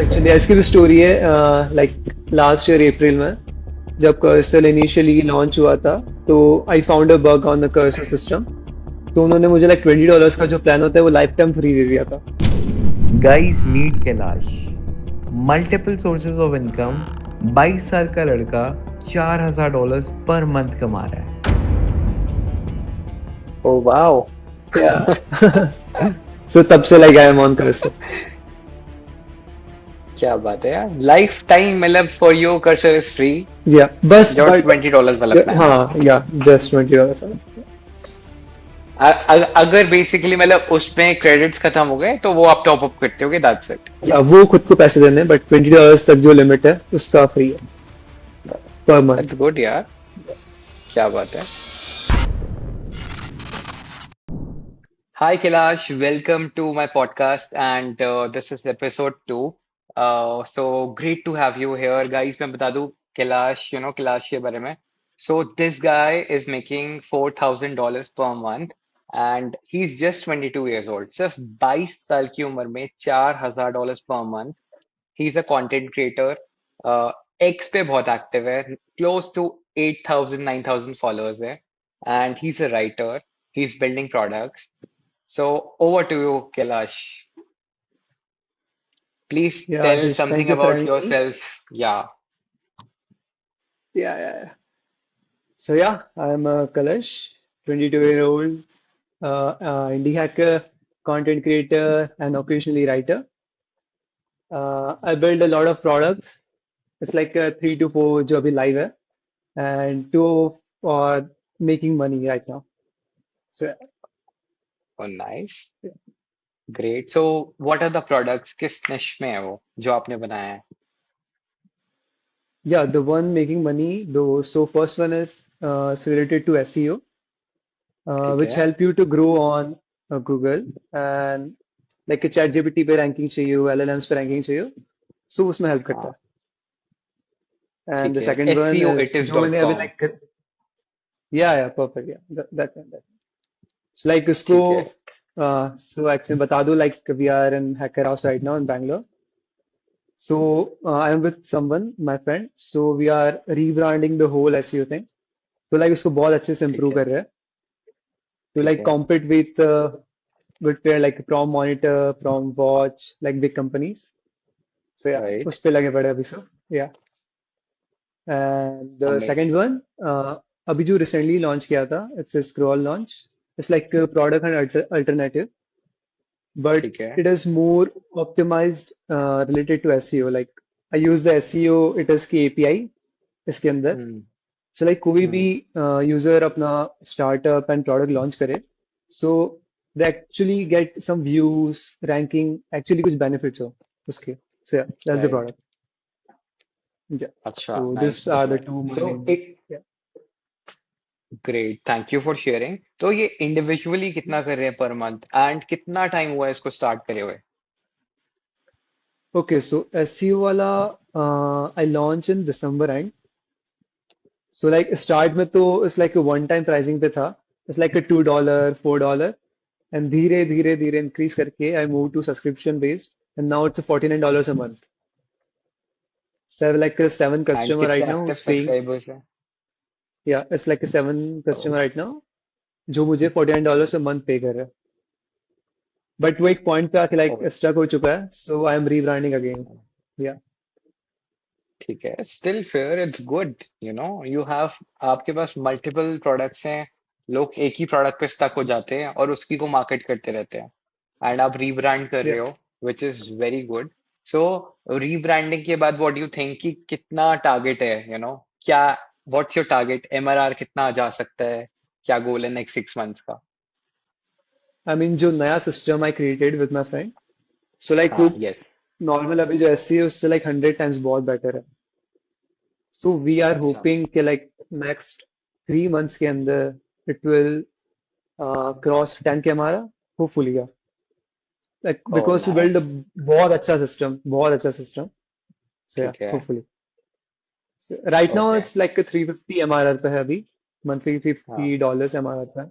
Actually इसकी भी story है। लाइक लास्ट ईयर अप्रैल में जब कर्सर इनिशियली लॉन्च हुआ था, तो I found a bug on the cursor system. तो उन्होंने मुझे लाइक $20 का जो प्लान होता है वो लाइफ टाइम फ्री दे दिया था। Guys meet Kailash, multiple sources of income. 22 साल का लड़का $4,000 पर मंथ कमा रहा है। Oh wow. या सो तब से like I am on cursor. क्या बात है यार, लाइफ टाइम मतलब for you cursor is free. या बस जो बट $20 वाला प्लान है। हाँ या जस्ट $20। अगर बेसिकली मतलब उसमें क्रेडिट्स खत्म हो गए तो वो आप टॉप अप करते होगे, दैट्स इट। या वो खुद को पैसे देने, बट $20 तक जो लिमिट है उसका फ्री है पर दैट्स मंथ। गुड यार। क्या बात है। Hi Kailash, welcome to my podcast, and this is episode 2. So great to have you here, guys. मैं बता दूं Kailash, Kailash के बारे में. So this guy is making $4,000 per month, and he's just 22 years old. सिर्फ 22 साल की उम्र में $4,000 per month. He's a content creator. Uh, X पे बहुत active है. Close to 8,000, 9,000 followers है. And he's a writer. He's building products. So over to you, Kailash. Please Yeah, tell Ashish, thank something you for about having me. yourself. Yeah. Yeah. So yeah, I'm Kalash, 22-year-old indie hacker, content creator, and occasionally writer. I build a lot of products. It's like 3 to 4 जो अभी live है, and two are making money right now. So Oh, nice. Great. So what are the products? किस niche में है वो जो आपने बनाया है? yeah, the one making money though. So first one is related to SEO, ठीक which है. help you to grow on Google, and like a ChatGPT पे ranking चाहिए हो, LLMs पे ranking चाहिए हो, so उसमें help करता हाँ. है. And ठीक the है. second one is जो मैंने अभी SEOitis.com. like yeah, perfect, yeah, that one. So like इसको ठीक है. so actually बता दूँ, like we are in hacker house right now in Bangalore. So I am with someone, my friend. So we are rebranding the whole SEO thing. तो like उसको बहुत अच्छे से ठीक improve है. कर रहे हैं. To ठीक like है. compete with pair like Prom Monitor, Prom Watch, like big companies. So yeah, Right. उस पे लगे पड़े अभी सब. Yeah. And the Amazing. second one, अभी जो recently launch किया था, it's a scroll launch. It's like a product and alternative, but ठीक है. it is more optimized related to SEO. Like I use the SEO, it is की API इसके अंदर. हम्म. So like कोई भी हम्म. user अपना startup and product launch करे, so they actually get some views, ranking, actually कुछ benefits हो उसके. So yeah, that's the Right. product. Yeah. अच्छा. So these Nice. are the two So main. it Yeah. Great, thank you for sharing. तो ये individually कितना कर रहे हैं पर मंथ, एंड कितना टाइम हुआ है इसको स्टार्ट करे हुए? Okay, so SEO वाला I launch in December end. So like start में तो it's like a one time pricing पे था. It's like a $2, $4, and धीरे धीरे धीरे increase करके I moved to subscription based, and now it's a $49 a month. So I have like a seven and customer कितने right now active who's paying. Subscribers हैं? Yeah, it's like a seven Oh, customer right now जो मुझे $49 a month पे कर रहा है. But वो एक point पे आके like oh, stuck हो चुका है. So I am rebranding again. Yeah. ठीक है. Still fair, it's good. You have, आपके पास मल्टीपल प्रोडक्ट्स हैं. लोग एक ही प्रोडक्ट पे स्टक हो जाते हैं और उसकी को मार्केट करते रहते हैं, एंड आप रीब्रांड कर Yeah. रहे हो, which is very good. So rebranding के बाद व्हाट डू यू थिंक कि कितना टारगेट है, क्या, व्हाट्स योर टारगेट, एमआरआर कितना जा सकता है? क्या गोल है नेक्स्ट 6 मंथ्स का? I mean जो नया system I created with my friend. So like वो हाँ. यस. normal अभी जो SEO है उससे like 100 times बहुत better है. So we are अच्छा. hoping कि like next 3 months के अंदर it will cross 10K हमारा, hopefully yeah. Like oh because we build a nice. बहुत अच्छा system. So yeah, ठीक है. hopefully. So right now okay. it's like a 350 MRR पे है अभी, monthly हाँ. $350 MRR पे है.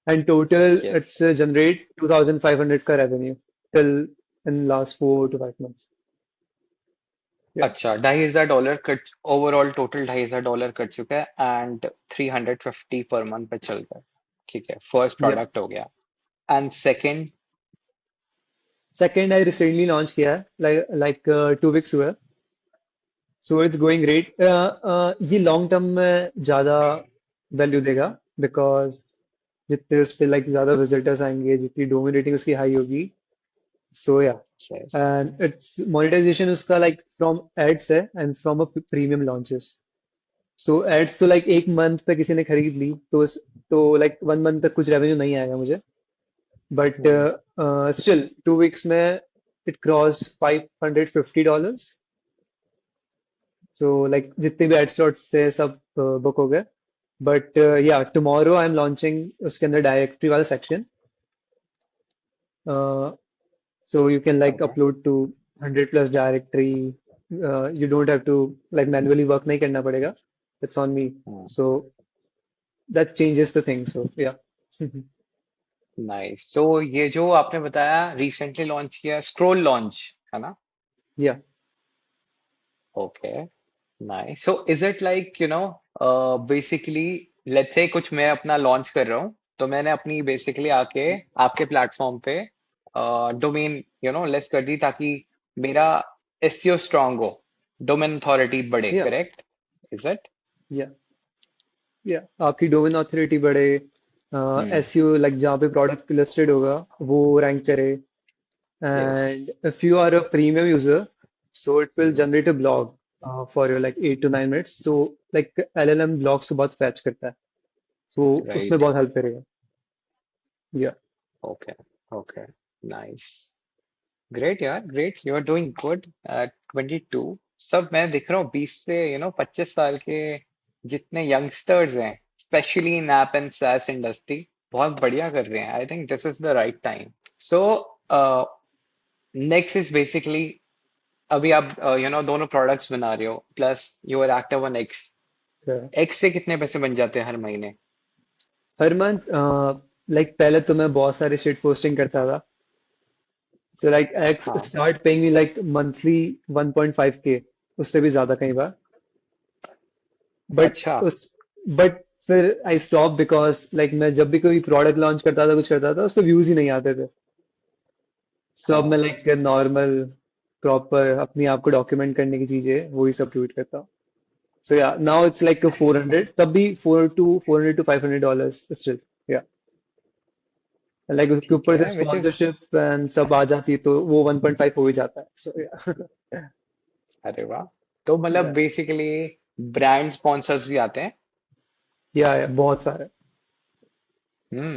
And total yes. it's generate 2,500 का revenue till in last 4 to 5 months. Yeah. अच्छा, $2,500 कट, ओवरऑल टोटल $2,500 कट चुका है एंड 350 पर मंथ पे चल रहा है। ठीक है, फर्स्ट Yeah. प्रोडक्ट हो गया। And second? Second I recently launch किया है, लाइक 2 वीक्स हुआ है। So it's going great. ये लॉन्ग टर्म में ज़्यादा वैल्यू देगा, बिकॉज जितने उस पर लाइक ज़्यादा विजिटर्स आएंगे, जितनी डोमेन रेटिंग उसकी हाई होगी। So yeah, yes. And it's monetisation उसका लाइक फ्रॉम एड्स है and from a premium launches. So ads तो लाइक एक मंथ पे किसी ने खरीद ली तो लाइक 1 मंथ तक कुछ रेवेन्यू नहीं आएगा मुझे। बट स्टिल 2 वीक्स में इट क्रॉस $550। सो लाइक जितने भी एड स्लॉट्स थे सब बुक हो गए। बट या, टुमारो आई एम लॉन्चिंग उसके अंदर डायरेक्टरी वाला section. So you can like okay. upload to 100 plus directory. You don't have to like manually work नहीं करना पड़ेगा. It's on me. So that changes the thing. So yeah. Nice. So ये जो आपने बताया रिसेंटली लॉन्च किया, scroll launch है ना? Yeah. Okay, nice. So is it like basically, let's say कुछ मैं अपना लॉन्च कर रहा हूँ, तो मैंने अपनी बेसिकली आके आपके प्लेटफॉर्म पे डोमेन लिस्ट कर दी, ताकि मेरा एसईओ स्ट्रांग हो, डोमेन अथॉरिटी बढ़े, Yeah. Correct? Is it? Yeah. Yeah. आपकी डोमेन ऑथोरिटी बढ़े, हम्म। एसईओ लाइक जहाँ पे प्रोडक्ट लिस्टेड होगा वो रैंक करे। Yes. And if you are a premium user, so it will generate a blog for you like 8 to 9 minutes. So like LLM blogs को बहुत fetch करता है, so उसमें राइट। बहुत help करेगा। Yeah. Okay. Okay, nice. Great यार, great, you are doing good at 22। सब मैं दिख रहा हूँ 20 से 25 साल के जितने यंगस्टर्स हैं, specially in app and SaaS industry, बहुत बढ़िया कर रहे हैं। I think this is the right time. So next is basically, अभी आप दोनों प्रोडक्ट्स बना रहे हो, plus you are active on X. So, X से कितने पैसे बन जाते हैं हर महीने? हर मंथ लाइक पहले तो मैं बहुत सारे शिट पोस्टिंग करता था। सो लाइक एक्स हाँ। Start paying me like monthly 1.5K, उससे भी ज्यादा कई बार। बट अच्छा। उस बट फिर आई स्टॉप, बिकॉज लाइक मैं जब भी कोई प्रोडक्ट लॉन्च करता था, कुछ करता था, उस पर व्यूज ही नहीं आते थे। सो अब मैं हाँ। लाइक नॉर्मल प्रॉपर अपनी आप को डॉक्यूमेंट करने की चीजें वही सब ट्वीट करता हूँ। सो या, नाउ इट्स लाइक 400, तब भी 400 to $500 स्टिल। या, लाइक उसके ठीक ऊपर से है, विच इज, स्पॉन्सरशिप एंड सब आ जाती है तो वो 1.5 हो ही जाता है। सो या। अरे वाह। तो मतलब या, बेसिकली ब्रांड स्पॉन्सर्स भी आते हैं? या बहुत सारे। या,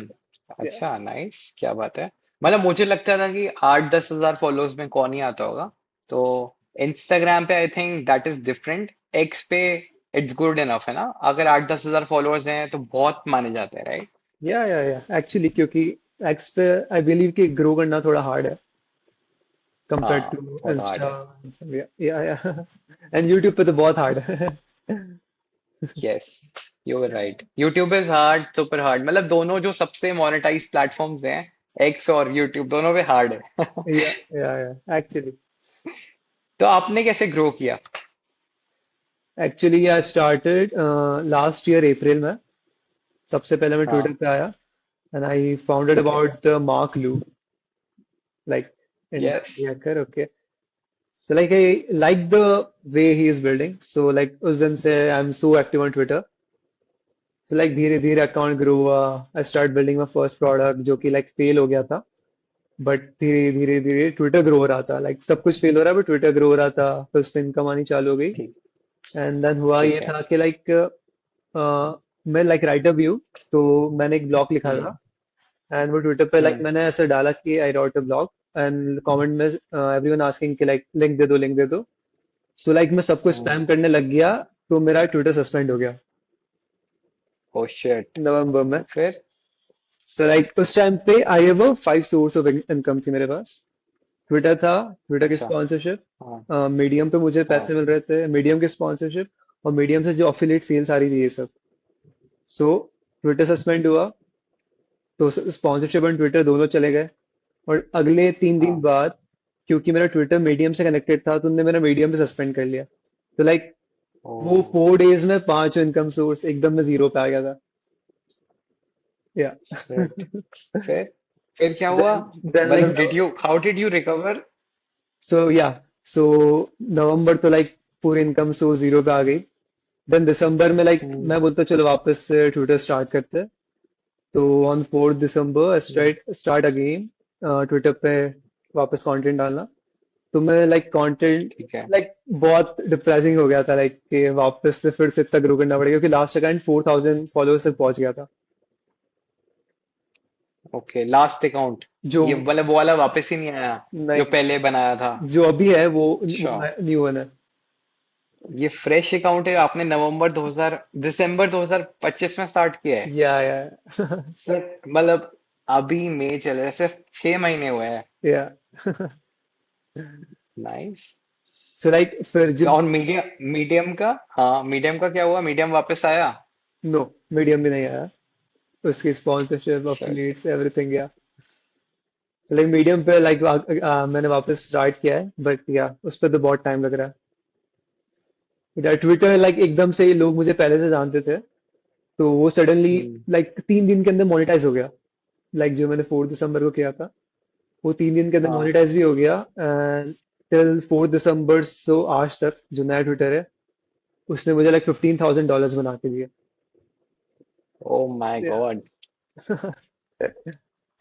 अच्छा, नाइस, क्या बात है। मतलब मुझे लगता था कि 8-10 हजार फॉलोअर्स में कौन ही आता होगा। तो इंस्टाग्राम पे I think that is different, x पे इट्स गुड इनफ है ना? अगर 8-10 हजार फॉलोअर्स हैं तो बहुत माने जाते हैं, राइट? या एक्चुअली क्योंकि एक्स पे आई बिलीव कि ग्रो करना थोड़ा हार्ड है कंपेयर हाँ, टू बहुत हार्ड इंस्टा। है। या एंड यूट्यूब पे तो बहुत हार्ड है। Yes, you are right, YouTube is hard, super hard, मतलब दोनों जो सबसे मोनेटाइज प्लेटफॉर्म्स हैं, एक्स और यूट्यूब, दोनों पे हार्ड है। या एक्चुअली। तो आपने कैसे ग्रो किया? Actually I started last year April में। सबसे पहले मैं ट्विटर हाँ। पे आया एंड आई फाउंडेड ठीक है। अबाउट द मार्क लू, like in yes. Hacker. Okay, so like I like the way he is building. So like उस दिन से I'm so active on Twitter. So like धीरे धीरे अकाउंट ग्रो हुआ। I start building my first product जो कि like fail हो गया था, बट धीरे धीरे धीरे ट्विटर ग्रो हो रहा था। लाइक सब कुछ फेल हो रहा है बट ट्विटर ग्रो हो रहा था, फिर उससे इनकम आनी चालू हो गई। ठीक। एंड देन हुआ ठीक ये है। था कि लाइक मैं लाइक राइटर भी हूँ, तो मैंने एक ब्लॉग लिखा था। हम्म। एंड वो ट्विटर पे लाइक हम्म। मैंने ऐसे डाला कि I wrote a blog, and comment में एवरीवन आस्किंग कि लाइक लिंक दे दो, लिंक दे दो। सो लाइक मैं सबको हम्म। स्पैम करने लग गया, तो मेरा ट्विटर सस्पेंड हो गया ओ शिट। नवंबर में। फिर? सो लाइक उस टाइम पे I have 5 source of income थी मेरे पास। ट्विटर था, ट्विटर की अच्छा। हाँ। स्पॉन्सरशिप, मीडियम पे मुझे हाँ। पैसे मिल रहे थे, मीडियम की स्पॉन्सरशिप, और मीडियम से जो अफिलिएट सेल्स आ रही थी, ये सब। सो ट्विटर सस्पेंड हुआ, तो स्पॉन्सरशिप एंड ट्विटर दोनों चले गए। और अगले 3 दिन हाँ। बाद क्योंकि मेरा ट्विटर मीडियम से कनेक्टेड था तो उनने मेरा मीडियम पे सस्पेंड कर लिया। तो लाइक वो ओ 4 डेज में पांच इनकम सोर्स एकदम में जीरो पे आ गया था। या शिट। फिर फिर क्या हुआ? देन लाइक मतलब did you how did you recover? So yeah so नवंबर तो लाइक पूरी इनकम सोर्स जीरो पे आ गई। देन दिसंबर में लाइक मैं बोलता चलो वापस से ट्विटर स्टार्ट करते हैं। तो on 4 December start again Twitter पे वापस कंटेंट डालना। तो मैं लाइक कंटेंट ठीक है। लाइक बहुत डिप्रेसिंग हो गया था लाइक कि वापस से फिर से इतना ग्रो करना पड़ेगा क्योंकि लास्ट अकाउंट 4,000 फॉलोअर्स तक पहुंच गया था। Okay, last account. जो ये मतलब वो वाला वापस ही नहीं आया जो नहीं, पहले बनाया था? जो अभी है वो अच्छा, न्यू वन है। ये फ्रेश अकाउंट है, आपने नवंबर 2000 दिसंबर 2025 में स्टार्ट किया है? या सिर्फ मतलब अभी मई चल रहा है, सिर्फ 6 महीने हुए हैं। या नाइस। सो लाइक फिर जब और मीडियम मीडियम का, हाँ मीडियम का क्या हुआ? मीडियम वापस आया? नो मीडियम भी नहीं आया। उसकी स्पॉन्सरशिप Shit. अफिलिएट्स एवरीथिंग गया। सो लाइक मीडियम पे लाइक मैंने वापस स्टार्ट किया है बट या उस पर तो बहुत टाइम लग रहा है। ट्विटर लाइक एकदम से ही लोग मुझे पहले से जानते थे तो वो सडनली हम्म, लाइक 3 दिन के अंदर मोनेटाइज हो गया। लाइक जो मैंने 4 दिसंबर को किया था वो 3 दिन के अंदर हाँ। मोनेटाइज भी हो गया। एंड टिल 4 दिसंबर सो आज तक जो नया ट्विटर है उसने मुझे लाइक $15,000 बना के दिए। Oh my Yeah. God,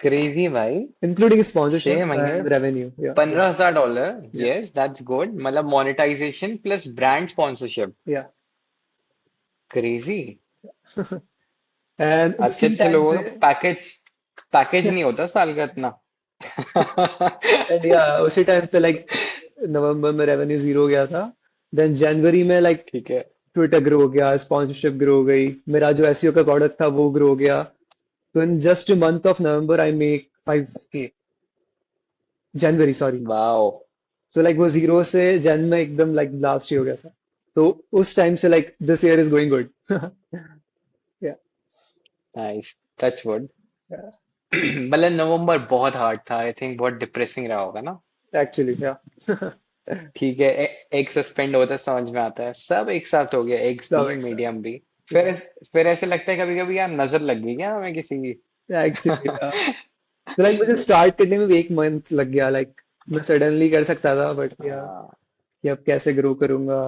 crazy भाई। इंक्लूडिंग 6 स्पॉन्सरशिप महीने में एंड रेवेन्यू। या $15,000? या यस दैट्स गुड। मतलब मोनेटाइजेशन प्लस ब्रांड स्पॉन्सरशिप। या क्रेजी। एंड अच्छे उसी अच्छे टाइम लोगों पे का पैकेज पैकेज नहीं होता साल का इतना। एंड या उसी टाइम पे लाइक नवंबर में रेवेन्यू जीरो हो गया था। देन जनवरी में लाइक ठीक है। ट्विटर ग्रो हो गया, स्पॉन्सरशिप ग्रो हो गई, मेरा जो एसईओ का प्रोडक्ट था वो ग्रो हो गया। तो in just month of November I make 5K। January sorry. Wow. So like वो जीरो से जन में एकदम लाइक ब्लास्ट ही हो गया था। तो उस टाइम से like this year is going good. या नाइस, टच वुड। मतलब नवंबर बहुत हार्ड था, आई थिंक बहुत डिप्रेसिंग रहा होगा ना? एक्चुअली या ठीक है, एक सस्पेंड होता है समझ में आता है, सब एक साथ हो गया, एग्स सब भी एक साथ। मीडियम भी। फिर ऐसे लगता है कभी कभी यार नजर लग गई क्या हमें किसी की? एक्चुअली तो लाइक मुझे स्टार्ट करने में भी 1 मंथ लग गया। लाइक मैं सडनली कर सकता था बट या हाँ। कि अब कैसे ग्रो करूंगा।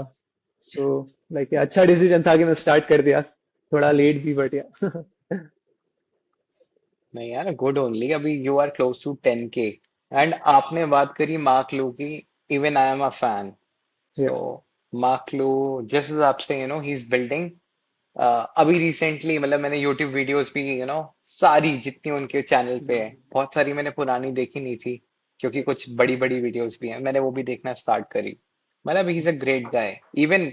सो लाइक अच्छा डिसीजन था कि मैं स्टार्ट कर दिया, थोड़ा लेट भी बट या नहीं यार, गुड ओनली, अभी you are close to 10K। And आपने बात करी मार्क लू की, even I am a fan. Yeah so Mark Lou, जिस हिसाब से ही इज बिल्डिंग, अभी रिसेंटली मतलब मैंने यूट्यूब वीडियोस भी सारी जितनी उनके चैनल पे है, बहुत सारी मैंने पुरानी देखी नहीं थी क्योंकि कुछ बड़ी बड़ी वीडियोस भी हैं, मैंने वो भी देखना स्टार्ट करी। मतलब he is a great guy. Even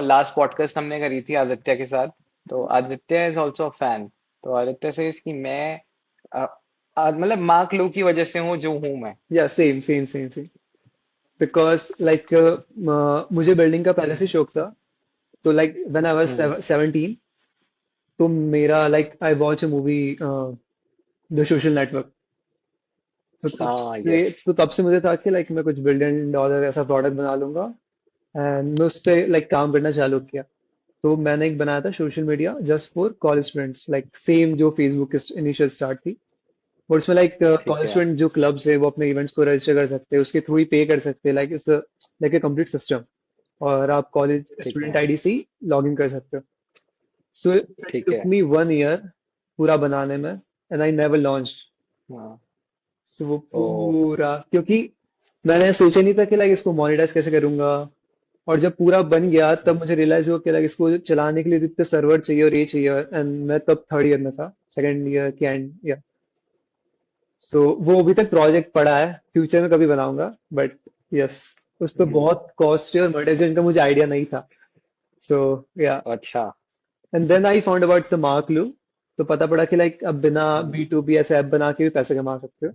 last podcast हमने करी थी आदित्य के साथ, तो Aditya is also a fan. तो आदित्य से कि मैं अ, मतलब मार्क लू की वजह से हूँ जो हूँ मैं। या same same same same because like मुझे बिल्डिंग का पहले से शौक था। तो like when I was hmm. 17 तो मेरा like I watch a movie the social network. तो तब हाँ से यस। तो तब से मुझे था कि लाइक मैं कुछ $1 बिलियन ऐसा प्रोडक्ट बना लूंगा। एंड मैं उस पे लाइक काम करना चालू किया। तो मैंने एक बनाया था social media just for college students like same जो फेसबुक की इनिशियल स्टार्ट थी। और उसमें लाइक ठीक कॉलेज है। स्टूडेंट जो क्लब्स है वो अपने इवेंट्स को रजिस्टर कर सकते हैं, उसके थ्रू ही पे कर सकते हैं। Like it's like a complete system. और आप कॉलेज ठीक स्टूडेंट है। आईडी से ही लॉग इन कर सकते हो। सो इट ठीक टुक है। मी 1 ईयर पूरा बनाने में एंड आई नेवर लॉन्च्ड। हाँ। सो वो ओ। पूरा क्योंकि मैंने सोचा नहीं था कि लाइक इसको मोनेटाइज कैसे करूंगा। और जब पूरा बन गया तब मुझे रियलाइज हुआ कि लाइक इसको चलाने के लिए इतने सर्वर चाहिए और ये चाहिए। एंड मैं तब थर्ड ईयर में था, सेकेंड ईयर के एंड या। सो वो अभी तक प्रोजेक्ट पड़ा है, फ्यूचर में कभी बनाऊंगा बट यस उस पर हम्म, बहुत कॉस्ट है और मोनेटाइजेशन का मुझे आइडिया नहीं था। सो या अच्छा। And then I found about the Mark Lou. तो पता पड़ा कि लाइक अब बिना हम्म, B2B ऐसे ऐप बना के भी पैसे कमा सकते हो।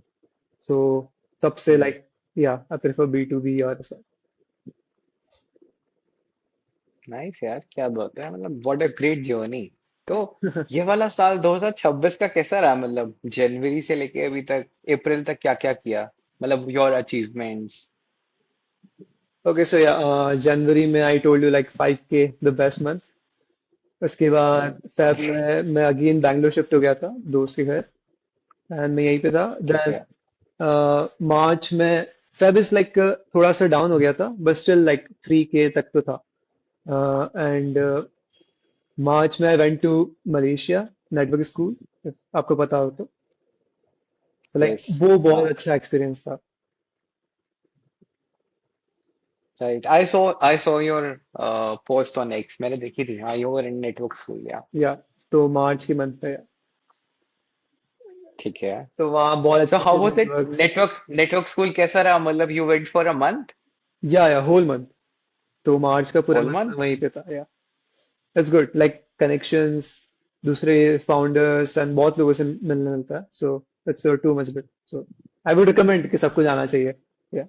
सो तब से हम्म। लाइक या आई प्रेफर B2B और ऐसा। नाइस यार, क्या बात है, मतलब व्हाट अ ग्रेट जर्नी। तो ये वाला साल 2026 का कैसा रहा? मतलब जनवरी से लेके अभी तक, अप्रैल तक क्या क्या किया? मतलब your achievements. Okay, so yeah, जनवरी में I told you like 5K the best month. उसके बाद फेब में मैं अगेन बैंगलोर शिफ्ट हो गया था दोस्त के घर, एंड मैं यहीं पे था. ठीक देन है। मार्च में फेब इज लाइक थोड़ा सा डाउन हो गया था, बट स्टिल लाइक 3K तक तो था. एंड मार्च में I went to Malaysia network school, आपको पता हो तो. Like yes. वो हाँ। बहुत अच्छा एक्सपीरियंस था. Right, I saw your post on X, मैंने देखी थी। हाँ, you were in network school, yeah. या तो मार्च के मंथ पे, ठीक है। तो वहाँ बहुत सो अच्छे हाउ अच्छे was it? Networks. Network school कैसा रहा? मतलब you went for a month? या होल मंथ. तो मार्च का पूरा होल मंथ मैं मंथ? वहीं पे था. या इट्स गुड, लाइक कनेक्शंस, दूसरे फाउंडर्स एंड बहुत लोगों से मिलने मिलता है. So it's too much good. So I would recommend कि सबको जाना चाहिए. या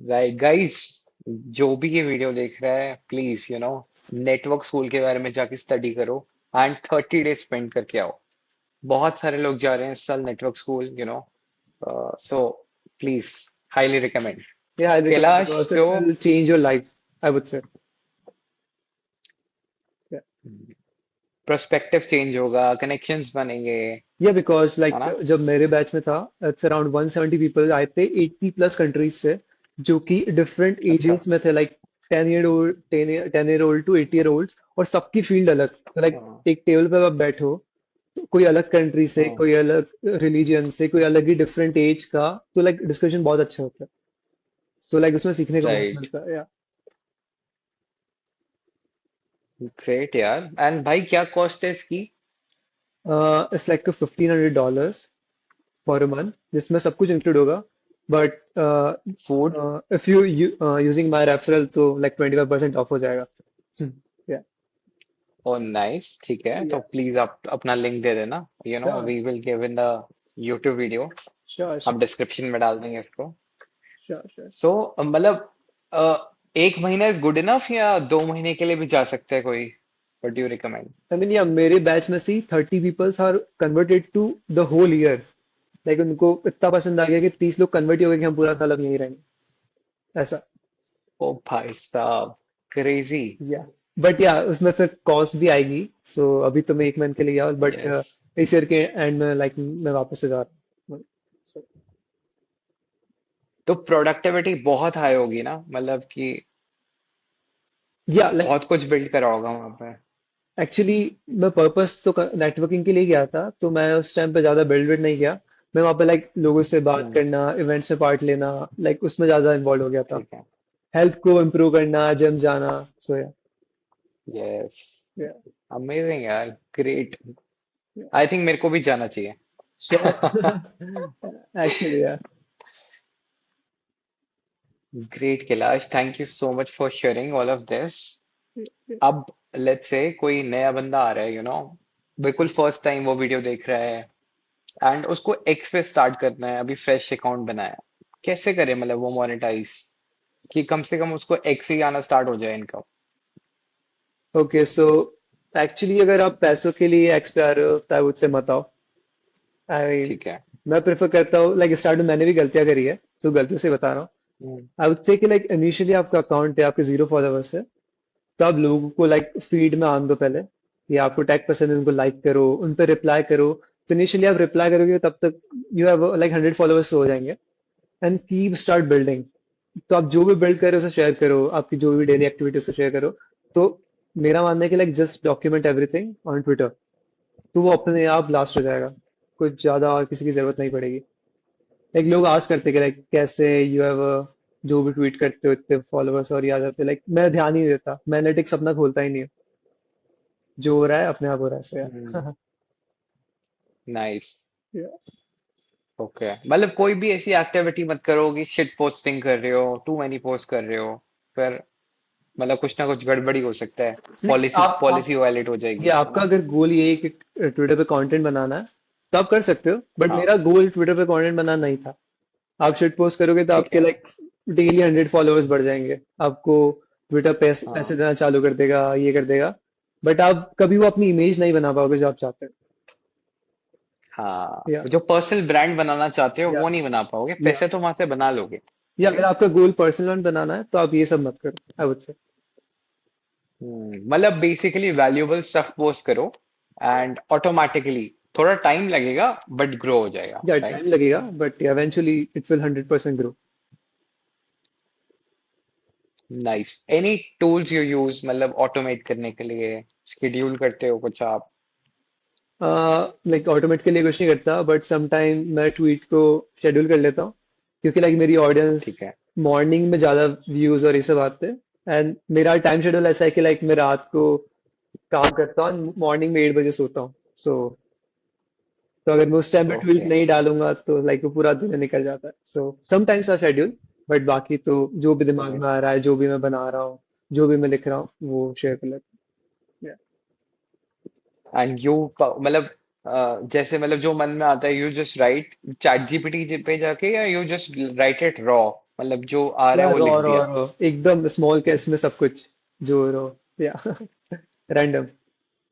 राइट गाइस, जो भी ये वीडियो देख रहा है, प्लीज नेटवर्क स्कूल के बारे में जाके स्टडी करो एंड 30 डेज स्पेंड करके आओ। बहुत सारे लोग जा रहे हैं इस साल network school, so please, highly recommend. Yeah, I recommend Kailash, because it तो will change your life, I would say. Yeah. Prospective change होगा, कनेक्शंस बनेंगे, Yeah, because है like ना? जब मेरे बैच में था, it's around 170 people आए थे 80 प्लस कंट्रीज से, जो कि डिफरेंट अच्छा। एजेस में थे, like 10 year old, 10 year old to 80 year old, और सबकी फील्ड अलग. तो लाइक हाँ। एक टेबल पे आप बैठो, तो कोई अलग कंट्री से, हाँ। कोई अलग रिलीजन से, कोई अलग ही डिफरेंट एज का, तो लाइक डिस्कशन बहुत अच्छा होता है. सो लाइक उसमें सीखने को बहुत राइट। मिलता है. ग्रेट यार। एंड भाई, क्या कॉस्ट है इसकी? It's like $1,500 for a month, जिसमें सब कुछ इंक्लूड होगा. But food? If you using my referral तो लाइक 25% ऑफ हो जाएगा. या ओ नाइस, ठीक है। तो या प्लीज आप अपना लिंक दे देना, sure we will give in the YouTube video. Sure आप डिस्क्रिप्शन में डाल देंगे इसको। Sure sure. सो मतलब एक महीना इज गुड इनफ, या 2 महीने के लिए भी जा सकते हैं कोई? What do you recommend? I mean yeah मेरे बैच में से 30 peoples are converted to the whole year. Like उनको इतना पसंद आ गया कि 30 लोग कन्वर्ट ही हो गए कि हम पूरा साल अब यहीं रहेंगे, ऐसा. ओ भाई साहब, क्रेजी। या बट या उसमें फिर कॉस्ट भी आएगी. सो अभी तो मैं एक मंथ के लिए गया, बट यस। इस ईयर के एंड में लाइक मैं वापस से जा रहा हूँ. So, तो प्रोडक्टिविटी बहुत हाई होगी ना, मतलब कि या लाइक बहुत कुछ बिल्ड करा होगा वहां पे। एक्चुअली मैं पर्पस तो नेटवर्किंग के लिए गया था, तो मैं उस टाइम पे ज्यादा बिल्ड विल्ड नहीं किया. मैं वहाँ पे लाइक लोगों से बात हम्म। करना, इवेंट्स में पार्ट लेना, लाइक उसमें ज्यादा इन्वॉल्व हो गया था. ठीक है। हेल्थ को इम्प्रूव करना, जिम जाना. सो या यस। या अमेजिंग यार, ग्रेट। आई थिंक मेरे को भी जाना चाहिए। श्योर. एक्चुअली या great Kailash, thank you so much for sharing all of this. अब लेट्स से कोई नया बंदा आ रहा है, बिल्कुल फर्स्ट टाइम वो वीडियो देख रहा है, एंड उसको एक्स पे स्टार्ट करना है, अभी फ्रेश अकाउंट बनाया, कैसे करे मतलब वो मोनेटाइज, कि कम से कम उसको एक्स ही आना स्टार्ट हो जाए इनका? ओके. सो एक्चुअली अगर आप पैसों के लिए एक्स पे आ रहे हो, तो आई वुड से मत आओ. आई ठीक है। मैं प्रेफर करता हूँ, लाइक स्टार्ट में मैंने भी गलतियां करी है, तो गलतियों से बता रहा हूँ. हम्म। आई वुड से कि लाइक इनिशियली आपका अकाउंट है, आपके 0 फॉलोअर्स है, तो आप लोगों को लाइक फीड में आन दो पहले, कि आपको टैग पसंद है, उनको लाइक करो, उन पर रिप्लाई करो. तो इनिशियली आप रिप्लाई करोगे, तब तक यू हैव लाइक 100 फॉलोअर्स हो जाएंगे. And keep start building. तो आप जो भी बिल्ड करो उसे शेयर करो, आपकी जो भी डेली एक्टिविटी उसे शेयर करो. तो मेरा मानना है कि like just document everything on Twitter, तो वो अपने आप लास्ट हो जाएगा. कुछ ज्यादा और किसी की जरूरत नहीं पड़ेगी. लाइक लोग आस करते कि लाइक कैसे यू हैव जो भी ट्वीट करते हो इतने फॉलोअर्स और ये आ जाते. लाइक मैं ध्यान ही नहीं देता, मैं एनालिटिक्स अपना खोलता ही नहीं हूँ. जो हो रहा है अपने आप हो रहा है. सो हम्म। यार नाइस। ओके, मतलब कोई भी ऐसी एक्टिविटी मत करो कि शिट पोस्टिंग कर रहे हो, टू मैनी पोस्ट कर रहे हो, फिर मतलब कुछ ना कुछ गड़बड़ी हो सकता है, नहीं, पॉलिसी आप पॉलिसी वायलेट हो ये जाएगी, है आपका ना? अगर गोल ये है कि ट्विटर पे कंटेंट बनाना है, तो आप कर सकते हो. बट हाँ। मेरा गोल ट्विटर पे कंटेंट बनाना नहीं था. आप शिट पोस्ट करोगे तो ठीक आपके है। लाइक डेली 100 फॉलोअर्स बढ़ जाएंगे, आपको ट्विटर पैसे हाँ। देना चालू कर देगा, ये कर देगा. बट आप कभी वो अपनी इमेज नहीं बना पाओगे जो आप चाहते हाँ, या जो पर्सनल ब्रांड बनाना चाहते हो या वो नहीं बना पाओगे, या पैसे तो वहां से बना लोगे, या अगर राइट? आपका गोल पर्सनल ब्रांड बनाना है तो आप ये सब मत करो, आई वुड से। मतलब बेसिकली वैल्यूएबल स्टफ पोस्ट करो एंड ऑटोमेटिकली थोड़ा टाइम लगेगा बट ग्रो हो जाएगा, या राइट? टाइम लगेगा but eventually it will 100% grow। Nice. Any tools you use मतलब ऑटोमेट करने के लिए, शेड्यूल करते हो कुछ आप? लाइक ऑटोमेट के लिए कुछ नहीं करता बट समटाइम मैं ट्वीट को शेड्यूल कर लेता हूँ, क्योंकि लाइक मेरी ऑडियंस ठीक है। मॉर्निंग में ज़्यादा व्यूज और ये सब आते हैं, एंड मेरा टाइम शेड्यूल ऐसा है कि लाइक मैं रात को काम करता हूँ, मॉर्निंग में 8 बजे सोता हूँ। तो अगर मैं उस टाइम पे ट्वीट ओके। नहीं डालूंगा तो लाइक वो पूरा दिन निकल जाता है। So sometimes I schedule, but बाकी तो जो भी दिमाग में आ रहा है, जो भी मैं बना रहा हूँ, जो भी मैं लिख रहा हूँ, वो शेयर कर लेता हूँ। एंड यू मतलब जैसे मतलब जो मन में आता है you just right chat GPT पे जाके, या you just right it raw, मतलब जो आ रहा या है वो रॉ लिख रॉ दिया? रॉ एकदम स्मॉल केस में सब कुछ, जो रॉ, या रैंडम,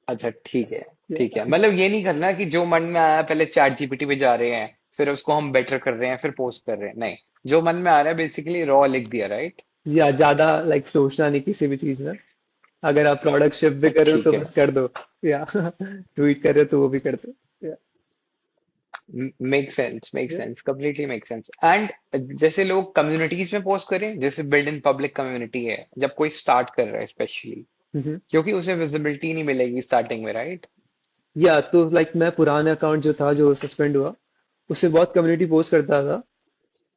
अच्छा ठीक है। ठीक है, या मतलब ये नहीं करना कि जो मन में आया पहले चैट जीपीटी पे जा रहे हैं, फिर उसको हम बेटर कर रहे हैं, फिर पोस्ट कर रहे हैं, नहीं, जो मन में आ रहा है बेसिकली रॉ लिख दिया, राइट? या ज्यादा लाइक सोचना नहीं किसी भी चीज में। अगर आप प्रोडक्ट शिप भी कर रहे हो तो ठीक है। बस कर दो, या ट्वीट कर रहे हो तो वो भी कर दो, या मेक या sense, completely make sense. And जैसे लोग कम्युनिटीज में पोस्ट करें, जैसे बिल्ड इन पब्लिक कम्युनिटी है, जब कोई स्टार्ट कर रहा है स्पेशली, हम्म। क्योंकि उसे विजिबिलिटी नहीं मिलेगी स्टार्टिंग में, राइट? या तो लाइक मैं पुराना अकाउंट जो था जो सस्पेंड हुआ, उससे बहुत कम्युनिटी पोस्ट करता था।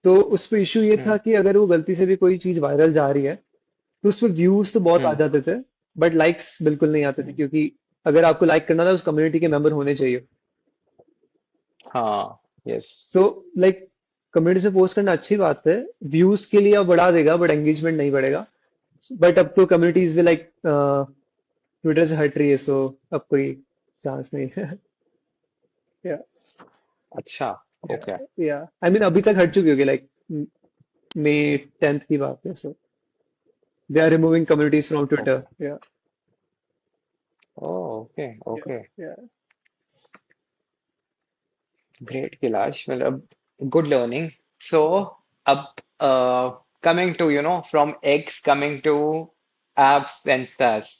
तो उस पर इशू ये था हम्म। कि अगर वो गलती से भी कोई चीज वायरल जा रही है तो उस पर व्यूज तो बहुत आ हम्म। जाते थे, बट लाइक्स बिल्कुल नहीं आते थे, क्योंकि अगर आपको लाइक करना था उस कम्युनिटी के मेंबर होने चाहिए। हाँ। यस। सो लाइक कम्युनिटी से पोस्ट करना अच्छी बात है, व्यूज के लिए अब बढ़ा देगा बट एंगेजमेंट नहीं बढ़ेगा। बट अब तो कम्युनिटीज भी लाइक ट्विटर से हट रही है, सो अब कोई चांस नहीं है। या अच्छा। या ओके। या आई मीन अभी तक हट चुकी होगी, लाइक मई 10th की बात है। So they are removing communities from Twitter. Okay. Yeah okay. Yeah okay. Yeah great Kailash, मतलब गुड लर्निंग। सो अब coming to from X coming to apps and SaaS।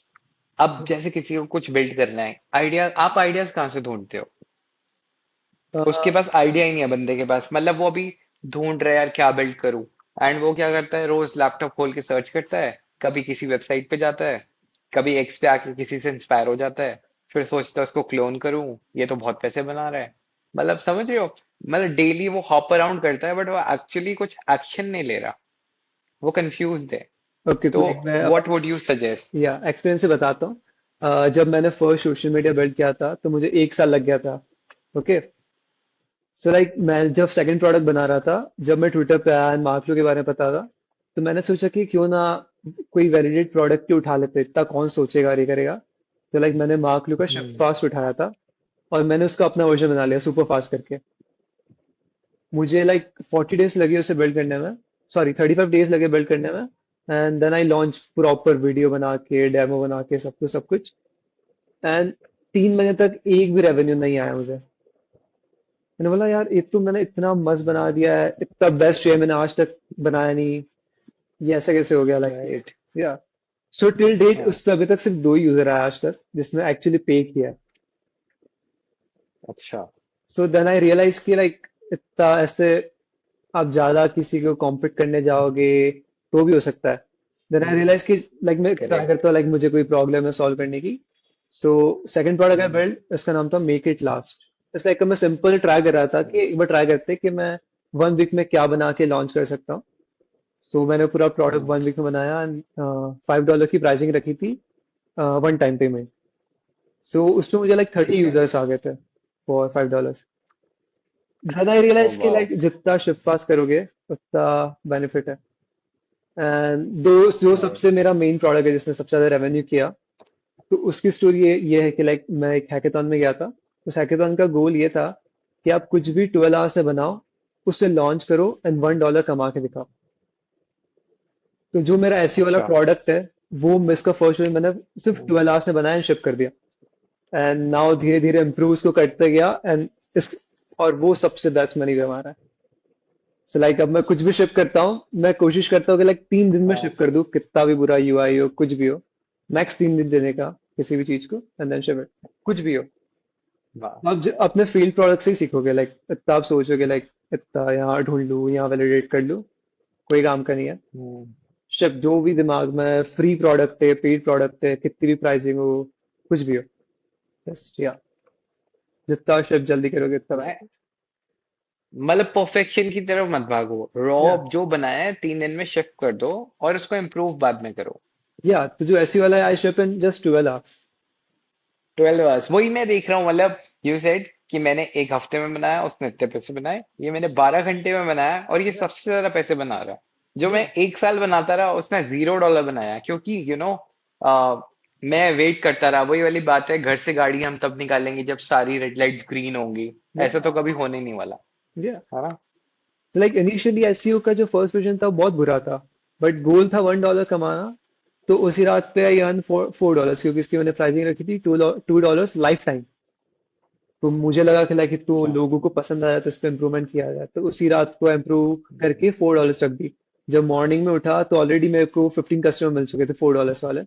अब जैसे किसी को कुछ बिल्ड करना है, आइडिया, आप आइडियाज कहाँ से ढूंढते हो? उसके पास आइडिया ही नहीं है बंदे के पास, मतलब वो अभी ढूंढ रहा है यार क्या बिल्ड करूं। एंड वो क्या करता है, रोज लैपटॉप खोल के सर्च करता है, कभी किसी वेबसाइट पे जाता है, कभी एक्स पे आके किसी से इंस्पायर हो जाता है, फिर सोचता है उसको क्लोन करूं, ये तो बहुत पैसे बना रहा है। मतलब समझ रहे हो, मतलब डेली वो हॉप अराउंड करता है बट वो एक्चुअली कुछ एक्शन नहीं ले रहा, वो कंफ्यूज है। ओके, तो तो लाइक मैं व्हाट अपने वुड यू सजेस्ट? या एक्सपीरियंस से बताता हूँ। जब मैंने फर्स्ट सोशल मीडिया बिल्ड किया था तो मुझे 1 साल लग गया था। ओके, सो लाइक मैं जब सेकंड प्रोडक्ट बना रहा था, जब मैं ट्विटर पे आया मार्कलो के बारे में पता था, तो मैंने सोचा कि क्यों ना कोई वैलिडेट प्रोडक्ट की उठा लेते, इतना कौन सोचेगा और ये करेगा। तो लाइक मैंने मार्कलो का शिफ्ट हम्म। फास्ट उठाया था, और मैंने उसका अपना वर्जन बना लिया सुपर फास्ट करके। मुझे लाइक 40 डेज लगे उसे बिल्ड करने में, सॉरी 35 डेज लगे बिल्ड करने में। And then I launch proper video बना के, डेमो बना के, सब कुछ। एंड 3 महीने तक एक भी रेवेन्यू नहीं आया मुझे। मैंने बोला यार ये तो मैंने इतना मस्त बना दिया है, इतना बेस्ट वे मैंने आज तक बनाया नहीं, ये ऐसा कैसे हो गया लाइक। राइट। या सो टिल डेट हाँ। उस पर अभी तक सिर्फ 2 ही यूजर आया आज तक जिसने एक्चुअली पे किया है। अच्छा। सो देन आई रियलाइज कि लाइक इतना ऐसे आप ज्यादा किसी को कॉम्पीट करने जाओगे तो भी हो सकता है। देन आई रियलाइज कि लाइक मैं ट्राई करेक्ट। करता हूँ, लाइक मुझे कोई प्रॉब्लम है सॉल्व करने की। So second product I hmm. Build, इसका नाम था make it last. It's like मैं सिंपल ट्राई कर रहा था कि एक बार ट्राई करते कि मैं 1 वीक में क्या बना के लॉन्च कर सकता हूँ। सो मैंने पूरा प्रोडक्ट हम्म। 1 वीक में बनाया, एंड $5 की प्राइसिंग रखी थी, 1 टाइम पेमेंट। सो उसमें मुझे लाइक 30 ठीक है। यूजर्स आ गए थे for $5। Then I oh realise कि वाह। लाइक जितना शिफ्ट पास करोगे उतना बेनिफिट है। एंड दो जो सबसे मेरा मेन प्रोडक्ट है जिसने सबसे ज्यादा रेवेन्यू किया, तो उसकी स्टोरी ये है कि लाइक मैं एक हैकेथॉन में गया था। उस हैकेथॉन का गोल ये था कि आप कुछ भी 12 आवर्स से बनाओ, उसे लॉन्च करो एंड $1 कमा के दिखाओ। तो जो मेरा ऐसी वाला अच्छा। प्रोडक्ट है, वो मैं इसका फर्स्ट वे मैंने सिर्फ हम्म। 12 आवर्स में बनाया एंड शिप कर दिया। एंड नाउ धीरे धीरे इम्प्रूव उसको करते गया, एंड इस और वो सबसे बेस्ट मनी कमा रहा है। सो लाइक अब मैं कुछ भी शिप करता हूँ, मैं कोशिश करता हूँ कि लाइक 3 दिन में हाँ, शिप कर दूँ, कितना भी बुरा यूआई हो कुछ भी हो, मैक्स 3 दिन देने का किसी भी चीज को, एंड देन शिप इट, कुछ भी हो। वाह। आप अपने फील्ड प्रोडक्ट से ही सीखोगे, लाइक इतना आप सोचोगे लाइक इतना यहाँ ढूंढ लूँ, यहाँ वैलिडेट कर लूँ, कोई काम का नहीं है। हम्म, शिप जो भी दिमाग में फ्री प्रोडक्ट है, पेड प्रोडक्ट है, कितनी भी प्राइसिंग हो, कुछ भी हो, जस्ट या जितना शिप जल्दी करोगे उतना मैं बेटर। मतलब परफेक्शन की तरफ मत भागो, रॉ या जो बनाया है 3 दिन में शिफ्ट कर दो और उसको इम्प्रूव बाद में करो। या तो जो ऐसी वाला है, I ship in just 12 hours. 12 hours वही मैं देख रहा हूँ, मतलब यू सेड कि मैंने एक हफ्ते में बनाया, उसने इतने पैसे बनाए, ये मैंने 12 घंटे में बनाया और ये सबसे ज्यादा पैसे बना रहा है। जो मैं या 1 साल बनाता रहा उसने $0 बनाया, क्योंकि मैं वेट करता रहा। वही वाली बात है, घर से गाड़ी हम तब निकालेंगे जब सारी रेड लाइट्स ग्रीन होंगी। ऐसा तो या कभी होने नहीं वाला, या है ना? लाइक इनिशियली एसईओ का जो फर्स्ट वर्जन था वो बहुत बुरा था, बट गोल था $1 कमाना। तो उसी रात पे आई अर्न $4, क्योंकि इसकी मैंने प्राइसिंग रखी थी $2 लाइफ टाइम। तो मुझे लगा कि लाइक तो अच्छा। लोगों को पसंद आया तो इस पे इम्प्रूवमेंट किया जाए, तो उसी रात को इम्प्रूव करके $4 रख दी। जब मॉर्निंग में उठा तो ऑलरेडी मेरे को 15 कस्टमर मिल चुके थे $4 वाले।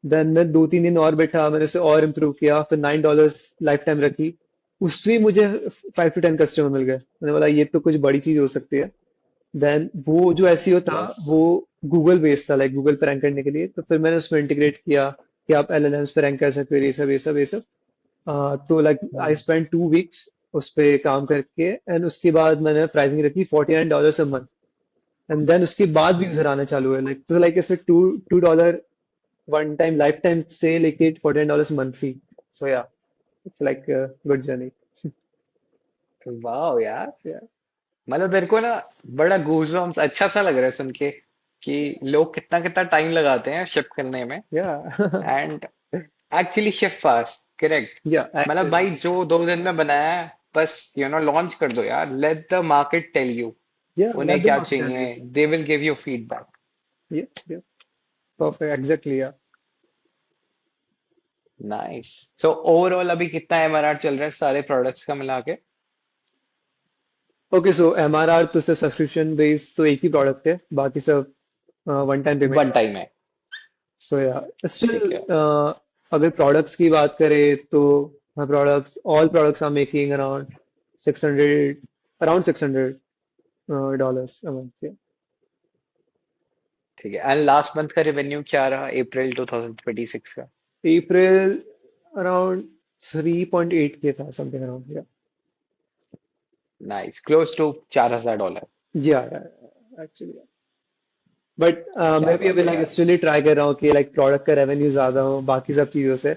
देन मैं 2-3 दिन और बैठा, मैंने उसे और इम्प्रूव किया, फिर $9 लाइफ टाइम रखी। उसमें मुझे 5 to 10 कस्टमर मिल गए, मैंने बोला ये तो कुछ बड़ी चीज हो सकती है। देन वो जो एसईओ था यस। वो गूगल बेस्ड था, लाइक गूगल पे रैंक करने के लिए, तो फिर मैंने उसमें इंटीग्रेट किया कि आप एलएलएम्स पे रैंक कर सकते हो, ये सब ये सब ये सब। तो लाइक आई स्पेंड 2 वीक्स उस पे काम करके, एंड उसके बाद मैंने प्राइसिंग रखी $49 अ मंथ। एंड देन उसके बाद भी यूजर आना चालू है, लाइक तो लाइक ऐसे two two dollar one time lifetime से लेके $49 मंथली। सो या इट्स लाइक गुड जर्नी। वाह यार, मतलब मेरे को ना बड़ा गूजबम्स अच्छा सा लग रहा है सुन के कि लोग कितना कितना टाइम लगाते हैं शिफ्ट करने में। या and actually shift fast, correct. या मतलब एक्चुअली भाई जो 2 दिन में बनाया है, बस लॉन्च कर दो यार, let the market tell you या उन्हें लेट द क्या मार्केट टेल चाहिए, they will give you feedback. You. Perfect, exactly yeah. Nice. So overall अभी कितना एमआरआर चल रहा है सारे प्रोडक्ट्स का मिला के? ओके, सो एमआरआर तो सिर्फ सब्सक्रिप्शन बेस्ड तो एक ही प्रोडक्ट है, बाकी सब वन टाइम पेमेंट वन है। टाइम है। सो या ठीक स्टिल, है। अगर प्रोडक्ट्स की बात करें तो products, all products are making around 600, around $600 a month। ठीक है, एंड लास्ट मंथ का रेवेन्यू क्या रहा, अप्रैल 2026 का? अप्रैल अराउंड 3.8 के था, something around. Nice, close to $4,000। Yeah actually, but क्या मैं भी बात अभी है लाइक यार। एक्चुअली ट्राई कर रहा हूँ कि लाइक प्रोडक्ट का रेवेन्यू ज्यादा हो बाकी सब चीजों से,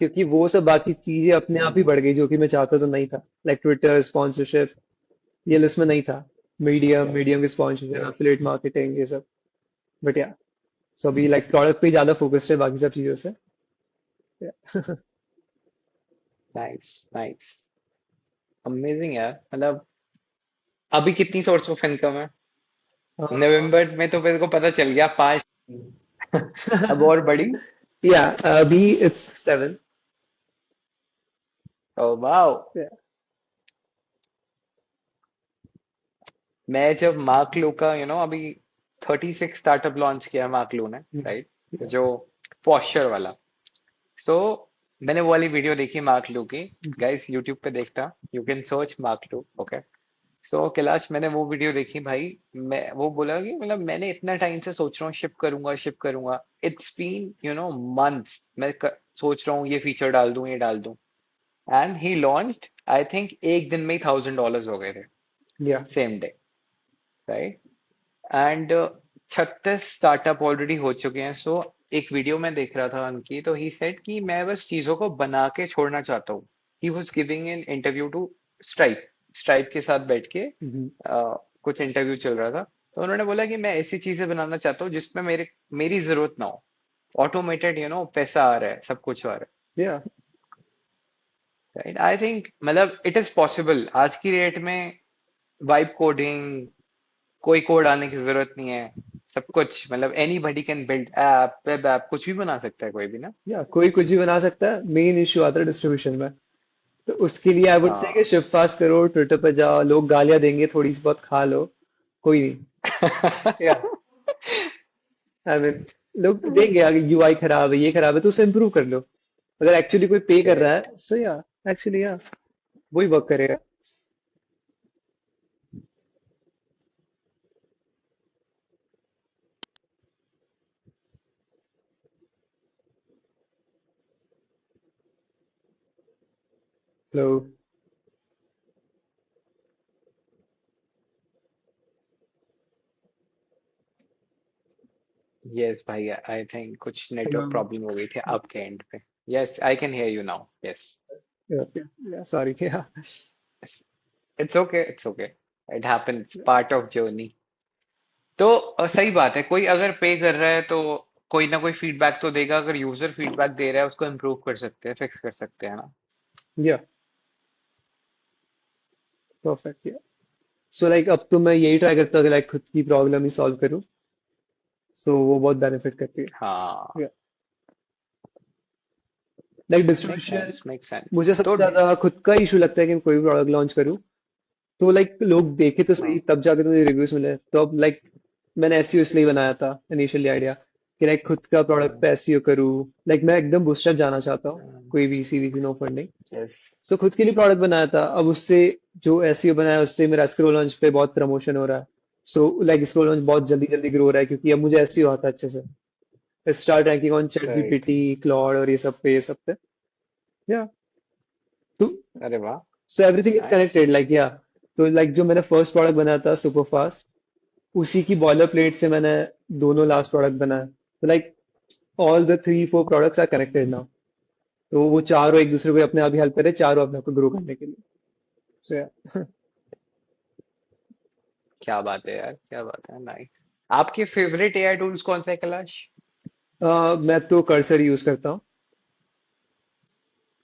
क्योंकि वो सब बाकी चीजें अपने आप ही बढ़ गई जो कि मैं चाहता तो नहीं था, लाइक ट्विटर स्पॉन्सरशिप, ये लिस्ट में नहीं था। Medium yes. मीडियम की स्पॉन्सरशिप, यस। एफिलिएट मार्केटिंग, ये सब। बट या, सो अभी लाइक प्रोडक्ट पे ज्यादा फोकस्ड है बाकी सब चीजों से। Yeah. नाइस। नाइस। अमेजिंग यार, मतलब अभी कितनी सोर्स ऑफ इनकम है? नवंबर में तो मेरे को पता चल गया 5। अब और बड़ी। या अभी इट्स 7। Oh wow. मैं जब मार्क लो का अभी 36 स्टार्टअप लॉन्च किया मार्क लो ने, राइट? जो पॉस्चर वाला। सो मैंने वो वाली वीडियो देखी मार्क लो की। गाइस यूट्यूब पे देखता, यू कैन सर्च मार्क लो, ओके? सो कैलाश, मैंने वो वीडियो देखी भाई। मैं वो बोला कि मतलब मैंने इतना टाइम से सोच रहा हूँ शिप करूंगा शिप करूंगा, इट्स बीन मंथ्स। सोच रहा हूँ ये फीचर डाल दूं ये डाल दूं, and he launched. I think एक दिन में ही $1,000 हो गए थे, या same day, right? And 36 startup already हो चुके हैं। सो एक वीडियो में देख रहा था उनकी, तो ही सेड कि मैं बस चीजों को बना के छोड़ना चाहता हूँ। He was giving an interview to Stripe. Stripe के साथ बैठ के कुछ इंटरव्यू चल रहा था, तो उन्होंने बोला कि मैं ऐसी चीजें बनाना चाहता हूँ जिसमें मेरी जरूरत ना हो। ऑटोमेटेड, पैसा आ रहा है, सब कुछ आ रहा या है, राइट? आई थिंक मतलब इट इज पॉसिबल आज की डेट में। वाइब कोडिंग, कोई कोड आने की जरूरत नहीं है। सब कुछ मतलब any buddy can build app, web app, कुछ भी बना सकता है कोई भी ना। या कोई कुछ भी बना सकता है, मेन इश्यू आता है डिस्ट्रीब्यूशन में। तो उसके लिए आई वुड से कि हाँ। शिफ्ट फास्ट करो, ट्विटर पे जाओ, लोग गालियां देंगे, थोड़ी सी बहुत खा लो, कोई नहीं। या आई मीन लोग देंगे आगे यूआई खराब है, ये खराब है, तो उसे इम्प्रूव कर लो। अगर एक्चुअली कोई पे कर रहा करेक्ट। है, सो या एक्चुअली या वही वर्क करेगा। तो यस भाई, आई थिंक कुछ नेटवर्क तो प्रॉब्लम हो गई थी आपके एंड पे। Yes, I can hear you now. Yes. Sorry yeah it's okay, it's okay. It happens, part of journey. तो सही बात है, कोई अगर पे कर रहा है तो कोई ना कोई फीडबैक तो देगा। अगर यूजर फीडबैक दे रहा है, उसको इम्प्रूव कर सकते हैं, फिक्स कर सकते हैं ना। या परफेक्ट या सो लाइक अब तो मैं यही ट्राई करता हूँ कि लाइक खुद की प्रॉब्लम ही सॉल्व करूँ। सो वो बहुत बेनिफिट करती हाँ। है। Like make distribution sense, make sense. मुझे तो सबसे ज्यादा खुद का इशू लगता है कि मैं कोई भी प्रोडक्ट लॉन्च करूँ तो लाइक लोग देखे तो सही, हाँ। तब जाकर मुझे रिव्यूज मिले। तो अब लाइक मैंने एसईओ इसलिए बनाया था इनिशियली आइडिया कि लाइक खुद का प्रोडक्ट पे एसईओ करूँ। लाइक मैं एकदम बूस्टअप जाना चाहता हूँ, कोई भी सीवीसी नो फंडिंग। यस। सो खुद के लिए प्रोडक्ट बनाया था। अब उससे जो एसईओ बनाया उससे मेरा स्क्रोल लॉन्च पे बहुत प्रमोशन हो रहा है। सो लाइक स्क्रोल लॉन्च बहुत जल्दी जल्दी ग्रो हो रहा है क्योंकि अब मुझे एसईओ आता है अच्छे से। Start ranking on chat right. GPT, Claude और ये सब पे या तो अरे वाह। So everything is nice. Connected like या तो लाइक जो मैंने फर्स्ट प्रोडक्ट बनाया था सुपर फास्ट, उसी की बॉयलर प्लेट से मैंने दोनों लास्ट प्रोडक्ट बनाए। तो like all the three four products are connected now. तो वो चारों एक दूसरे को अपने आप ही हेल्प करे, चारों अपने आप को ग्रो करने के लिए। सो या क्या बात है यार, क्या बात है, नाइस। आपके फेवरेट एआई टूल्स कौन सा है, कैलाश? मैं तो कर्सर यूज करता हूँ।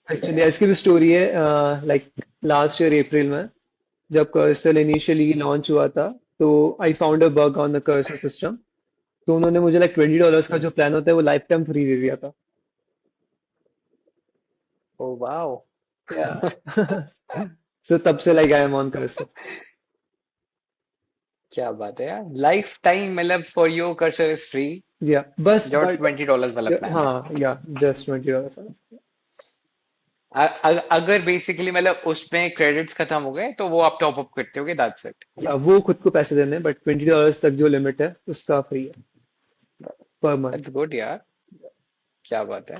ठीक एक्चुअली है। इसकी भी स्टोरी है। लाइक लास्ट ईयर अप्रैल में जब कर्सर इनिशियली लॉन्च हुआ था, तो I found a bug on the cursor system. तो उन्होंने मुझे लाइक $20 का जो प्लान होता है वो लाइफ टाइम फ्री दे दिया था। Oh wow. या सो तब से like I am on cursor. क्या बात है यार, लाइफ टाइम मतलब for your cursor is free. या बस जो बट $20 वाला प्लान है। हाँ या जस्ट $20। अगर बेसिकली मतलब उसमें क्रेडिट्स खत्म हो गए तो वो आप टॉप अप करते होगे, दैट्स इट। या वो खुद को पैसे देने, बट $20 तक जो लिमिट है उसका फ्री है पर दैट्स मंथ। गुड यार। क्या बात है।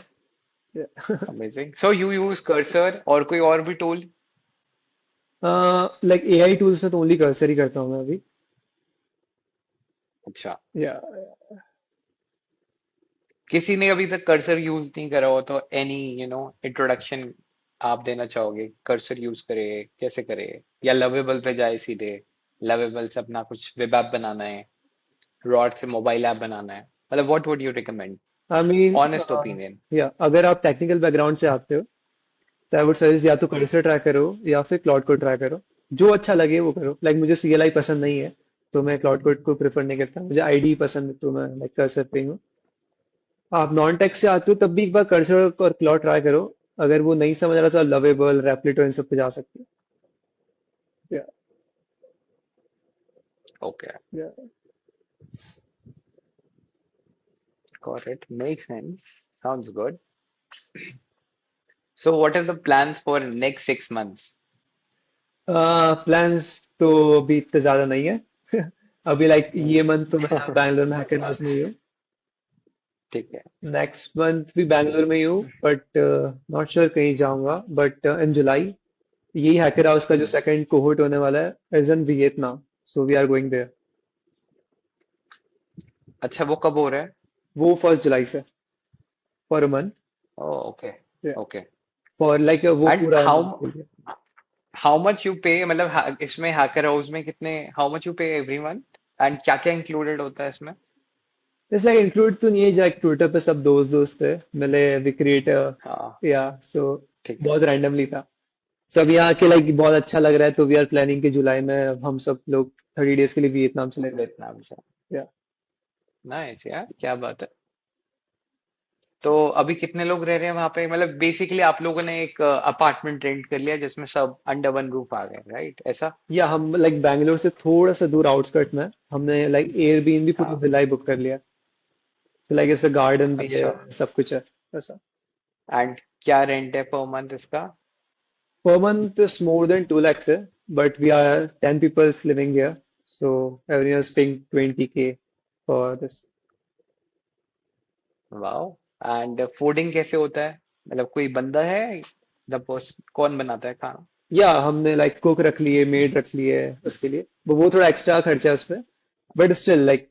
Amazing. So you use cursor और कोई और भी टूल? लाइक एआई टूल्स में तो ओनली कर्सर ही करता हूँ मैं अभी। अच्छा। या किसी ने अभी तक कर्सर यूज नहीं करा हो तो एनी इंट्रोडक्शन आप देना चाहोगे? कर्सर यूज करे, कैसे करे? या लवेबल पे जाए सीधे? लवेबल से अपना कुछ वेब ऐप बनाना है, रॉड से मोबाइल ऐप बनाना है, मतलब what would you recommend? I mean honest opinion. या अगर आप टेक्निकल बैकग्राउंड से आते हो तो आई वुड सजेस्ट या तो कर्सर ट्राई करो या फिर क्लाउड कोड ट्राई करो। जो अच्छा लगे वो करो। लाइक मुझे सीएलआई पसंद नहीं है तो मैं क्लाउड कोड को प्रेफर नहीं करता। मुझे आईडी पसंद है तो मैं लाइक कर्सर पे ही हूँ। आप नॉन टेक से आते हो तब भी एक बार कर्सर और क्लाउड ट्राई करो। अगर वो नहीं समझ रहा तो लवेबल, रैपलिट इन सब पे जा सकते हो। Okay. Yeah got it, make sense, sounds good. So what are the plans for next 6 months? Plans तो अभी इतने ज्यादा नहीं है। अभी लाइक ये मंथ तो मैं बैंगलोर में हैकर में ही हूँ। ठीक है। नेक्स्ट मंथ भी बैंगलोर में ही हूँ, बट नॉट श्योर कहीं जाऊंगा। बट इन जुलाई यही हैकर हाउस का जो हम्म। सेकंड कोहोर्ट होने वाला है is in Vietnam. So we are going there. अच्छा, वो कब हो रहा है? वो 1 जुलाई से for a month. Okay. Okay. For like वो एंड पूरा हाउ month के लिए। हाउ मच यू पे, मतलब इसमें हैकर हाउस में कितने, हाउ मच यू पे एवरी मंथ? एंड क्या क्या इंक्लूडेड होता है इसमें? इट्स लाइक इंक्लूड तो नहीं है, जो ट्विटर पे सब दोस्त दोस्त थे मिले, वी हाँ। क्रिएट या सो ठीक है। बहुत रैंडमली था। सब यहाँ के लाइक बहुत अच्छा लग रहा है तो वी आर प्लानिंग कि जुलाई में अब हम सब लोग 30 डेज के लिए वियतनाम चले वियतनाम से। जाए। नाइस यार, क्या बात है। तो अभी कितने लोग रह रहे हैं वहां पे? मतलब बेसिकली आप लोगों ने एक अपार्टमेंट रेंट कर लिया जिसमें सब अंडर वन रूफ आ गए, राइट? ऐसा? या हम लाइक बैंगलोर से थोड़ा सा दूर आउटस्कर्ट में हमने लाइक एयरबीएनबी पूरा हाँ। विला ही बुक कर लिया। तो लाइक ऐसे गार्डन भी है, अच्छा। सब कुछ है ऐसा। एंड क्या रेंट है पर मंथ इसका? Per month is more than 2 lakhs, but we are 10 people living here, so everyone is paying 20K for this. Wow. And fooding कैसे होता है? मतलब कोई बंदा है? द कौन बनाता है खाना? या हमने लाइक कुक रख लिए, मेड रख लिए उसके लिए, वो थोड़ा एक्स्ट्रा खर्चा है उसपे, बट स्टिल लाइक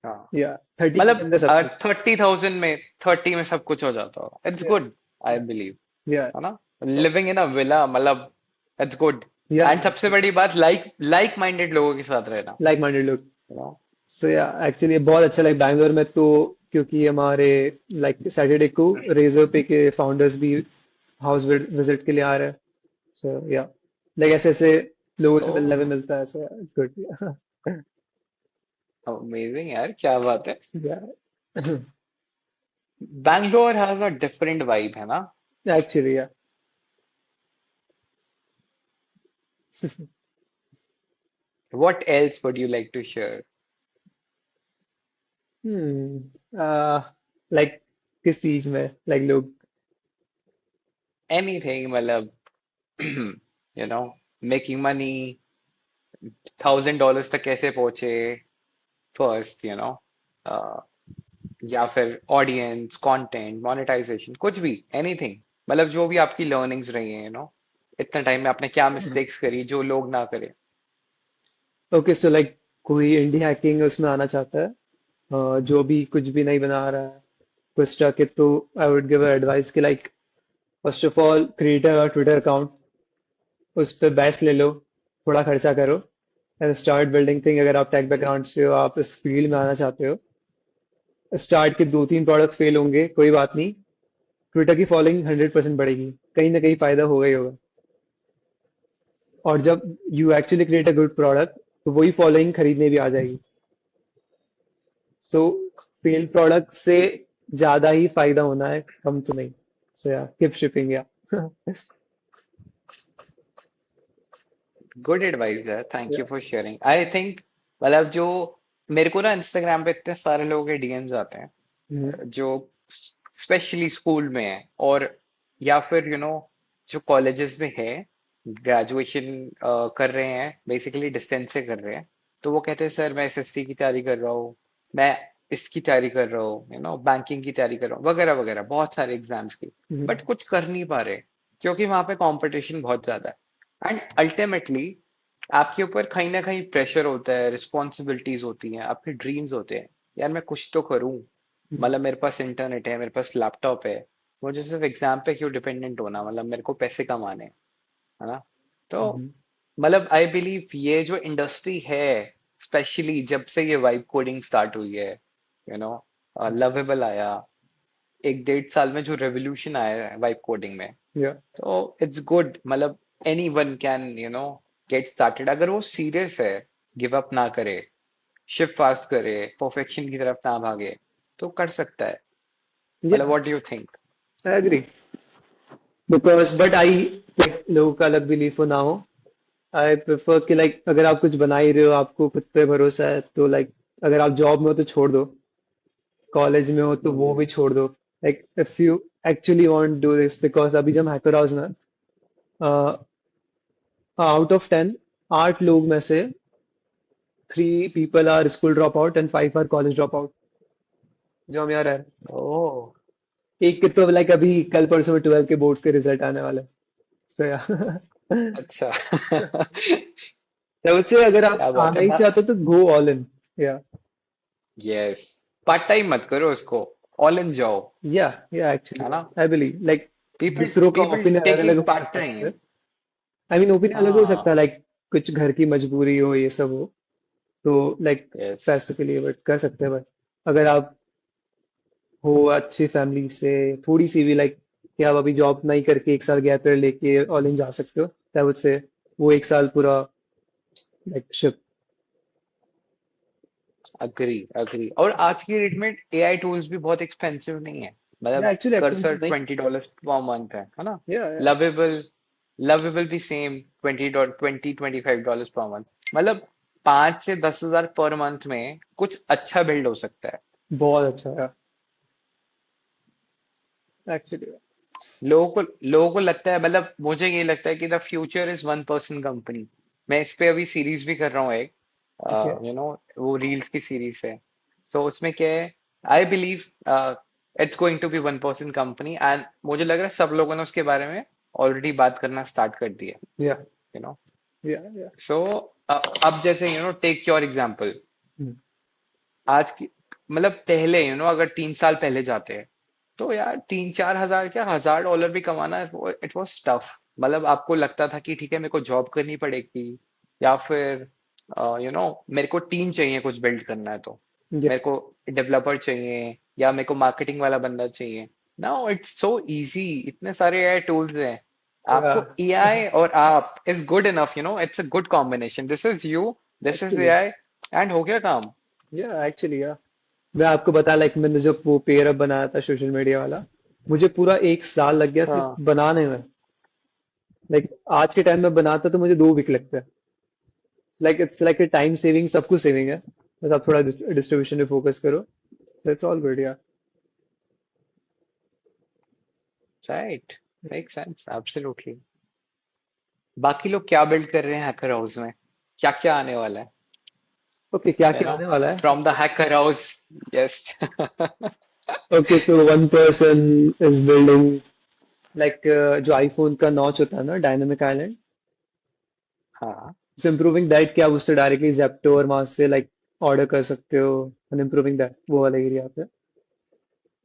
हाँ। या 30 के मतलब अंदर सब कुछ। 30,000 में, 30 में सब कुछ हो जाता होगा। इट्स या गुड, आई बिलीव। या है ना? लिविंग इन अ विला, मतलब इट्स गुड। या एंड सबसे बड़ी बात, लाइक लाइक माइंडेड लोगों के साथ रहना, लाइक माइंडेड लोग। You know. So yeah actually बहुत अच्छा लाइक बैंगलोर में तो, क्योंकि हमारे लाइक सैटरडे को रेजर पे के फाउंडर्स भी हाउस विजिट के लिए आ रहे हैं। So yeah, like ऐसे ऐसे लोगों से मिलने ओह, में मिलता है, so yeah, it's good. Amazing यार, क्या बात है। Yeah, Bangalore has a different vibe, है ना? actually, yeah. What else would you like to share? Hmm. Uh, like किस चीज में like लोग। एनीथिंग, मतलब यू नो, मेकिंग मनी, $1,000 तक कैसे पहुंचे फर्स्ट, यू नो, या फिर ऑडियंस, कंटेंट, मोनेटाइजेशन, कुछ भी, एनीथिंग। मतलब जो भी आपकी लर्निंग्स रही हैं, यू नो, इतने टाइम में आपने क्या मिस्टेक्स करी जो लोग ना करें। ओके, सो लाइक कोई इंडी हैकिंग उसमें आना चाहता है, जो भी कुछ भी नहीं बना रहा है, कुछ स्टक है, तो आई वुड गिव एडवाइस कि like first of all create a Twitter account, उस पर बैच ले लो, थोड़ा खर्चा करो एंड स्टार्ट बिल्डिंग थिंग। अगर आप टेक बैकग्राउंड से हो, आप इस फील्ड में आना चाहते हो, स्टार्ट के 2-3 प्रोडक्ट फेल होंगे, कोई बात नहीं, ट्विटर की फॉलोइंग 100% बढ़ेगी, कहीं ना कहीं फायदा होगा ही होगा। और जब you actually create a good product, तो वही फॉलोइंग खरीदने भी आ जाएगी। सो फेल प्रोडक्ट से ज्यादा ही फायदा होना है, कम तो नहीं। सो या कीप शिपिंग या गुड एडवाइस है, thank you for sharing. I think, मतलब जो मेरे को ना इंस्टाग्राम पे इतने सारे लोगों के डीएम्स आते हैं जो स्पेशली स्कूल में है, और या फिर यू नो जो कॉलेजेस में है, ग्रेजुएशन कर रहे हैं, बेसिकली डिस्टेंस से कर रहे हैं। तो वो कहते हैं सर मैं एसएससी की तैयारी कर रहा हूँ, मैं इसकी तैयारी कर रहा हूँ, यू नो, बैंकिंग की तैयारी कर रहा हूँ, वगैरह वगैरह, बहुत सारे एग्जाम्स की। बट कुछ कर नहीं पा रहे क्योंकि वहां पे कंपटीशन बहुत ज्यादा है। एंड अल्टीमेटली आपके ऊपर कहीं ना कहीं प्रेशर होता है, रिस्पॉन्सिबिलिटीज होती हैं, आपके ड्रीम्स होते हैं, यार मैं कुछ तो करूं। मतलब मेरे पास इंटरनेट है, मेरे पास लैपटॉप है, मुझे सिर्फ एग्जाम पे क्यों डिपेंडेंट होना? मतलब मेरे को पैसे कमाने हैं, है ना? तो मतलब आई बिलीव ये जो इंडस्ट्री है, स्पेशली जब से ये वाइब कोडिंग स्टार्ट हुई है, यू नो, लवेबल आया, 1-1.5 साल में जो रेवोल्यूशन आया है वाइब कोडिंग में, या तो इट्स गुड। मतलब any one can, you know, get started अगर वो सीरियस है, गिव अप ना करे, शिफ्ट फास्ट करे, परफेक्शन की तरफ ना भागे, तो कर सकता है। मतलब yeah what do you think? I agree, because but I like लोगों का अलग बिलीफ हो ना हो, आई प्रेफर कि लाइक अगर आप कुछ बना ही रहे हो, आपको खुद पे भरोसा है, तो लाइक अगर आप जॉब में हो तो छोड़ दो, कॉलेज में हो तो वो भी छोड़ दो। Like if you actually want do this, because अभी जब हैकर हाउस में आउट ऑफ 10, 8 लोग में से 3 people are school drop out and 5 are college drop out, जो हम यहाँ रह रहे हैं। ओह, एक के तो लाइक अभी कल परसों में 12 के बोर्ड्स के रिजल्ट आने वाले, सो या अच्छा। तो उससे अगर आप क्या बात आना है ही ना? चाहते हो तो गो ऑल इन। या यस, पार्ट टाइम मत करो उसको, ऑल इन जाओ, या एक्चुअली है ना? आई बिलीव लाइक पीपल दूसरों का पीपल ओपिनियन अलग अलग टेकिंग हो पार्ट सकता है इस पे। टाइम। आई मीन ओपिनियन अलग हो सकता है, हाँ। लाइक कुछ घर की मजबूरी हो, ये सब हो, तो लाइक यस। पैसों के लिए बट कर सकते हैं। बट अगर आप हो अच्छी फैमिली से, थोड़ी सी भी लाइक कि आप अभी जॉब नहीं करके 1 साल गैप ईयर लेके ऑल इन जा सकते हो, तो आई से वो 1 साल पूरा लाइक शिप। Agree agree. और आज की डेट में एआई टूल्स भी बहुत एक्सपेंसिव नहीं है। Yeah, मतलब actually कर्सर expensive नहीं. $20 पर मंथ है ना? Yeah, yeah. लवेबल लवेबल भी सेम $20 $25 पर मंथ, मतलब 5 से 10 हजार पर मंथ में कुछ अच्छा बिल्ड हो सकता है। बहुत अच्छा है एक्चुअली. लोगों को लगता है, मतलब मुझे ये लगता है कि the future is one person company. मैं इस पे अभी सीरीज भी कर रहा हूँ एक, Okay. वो रील्स की सीरीज है। सो उसमें क्या है, I believe it's going to be one person company, and मुझे लग रहा है सब लोगों ने उसके बारे में ऑलरेडी बात करना स्टार्ट कर दिया, Yeah, you know. yeah, yeah. सो अब जैसे टेक योर एग्जांपल, Hmm. आज की, मतलब पहले अगर 3 साल पहले जाते हैं, तो यार 3-4 हजार, क्या $1000 भी कमाना, इट वाज टफ। मतलब आपको लगता था कि ठीक है, मेरे को जॉब करनी पड़ेगी, या फिर मेरे को टीम चाहिए कुछ बिल्ड करना है, तो Yeah, मेरे को डेवलपर चाहिए या मेरे को मार्केटिंग वाला बंदा चाहिए। नाउ इट्स सो इजी, इतने सारे एआई टूल्स हैं। आपको yeah. एआई और आप is good enough, it's a good combination, this is you, this is Actually, AI, and हो गया काम। yeah, actually, yeah. मैं आपको बता, लाइक मैंने जब वो पेयर अप बनाया था सोशल मीडिया वाला, मुझे पूरा 1 साल लग गया सिर्फ हाँ, बनाने में. लाइक आज के टाइम में बनाता तो मुझे 2 वीक लगते हैं. Like it's like a time saving, सब कुछ सेविंग है. बस आप थोड़ा डिस्ट्रीब्यूशन पे फोकस करो. So it's all good. या राइट, मेक सेंस एब्सोल्युटली। बाकी लोग क्या बिल्ड कर रहे हैं हैकर हाउस में, क्या क्या आने वाला है, ओके, क्या यू क्या नो आने वाला है. From the hacker house? Yes. Okay, so one person is building, like जो आईफोन का नॉच होता है ना, डायनामिक आइलैंड. हाँ, सो इम्प्रूविंग दैट, कि आप उससे डायरेक्टली जेप्टो और वहां से लाइक ऑर्डर कर सकते हो. एंड इम्प्रूविंग दैट, वो वाला एरिया पे.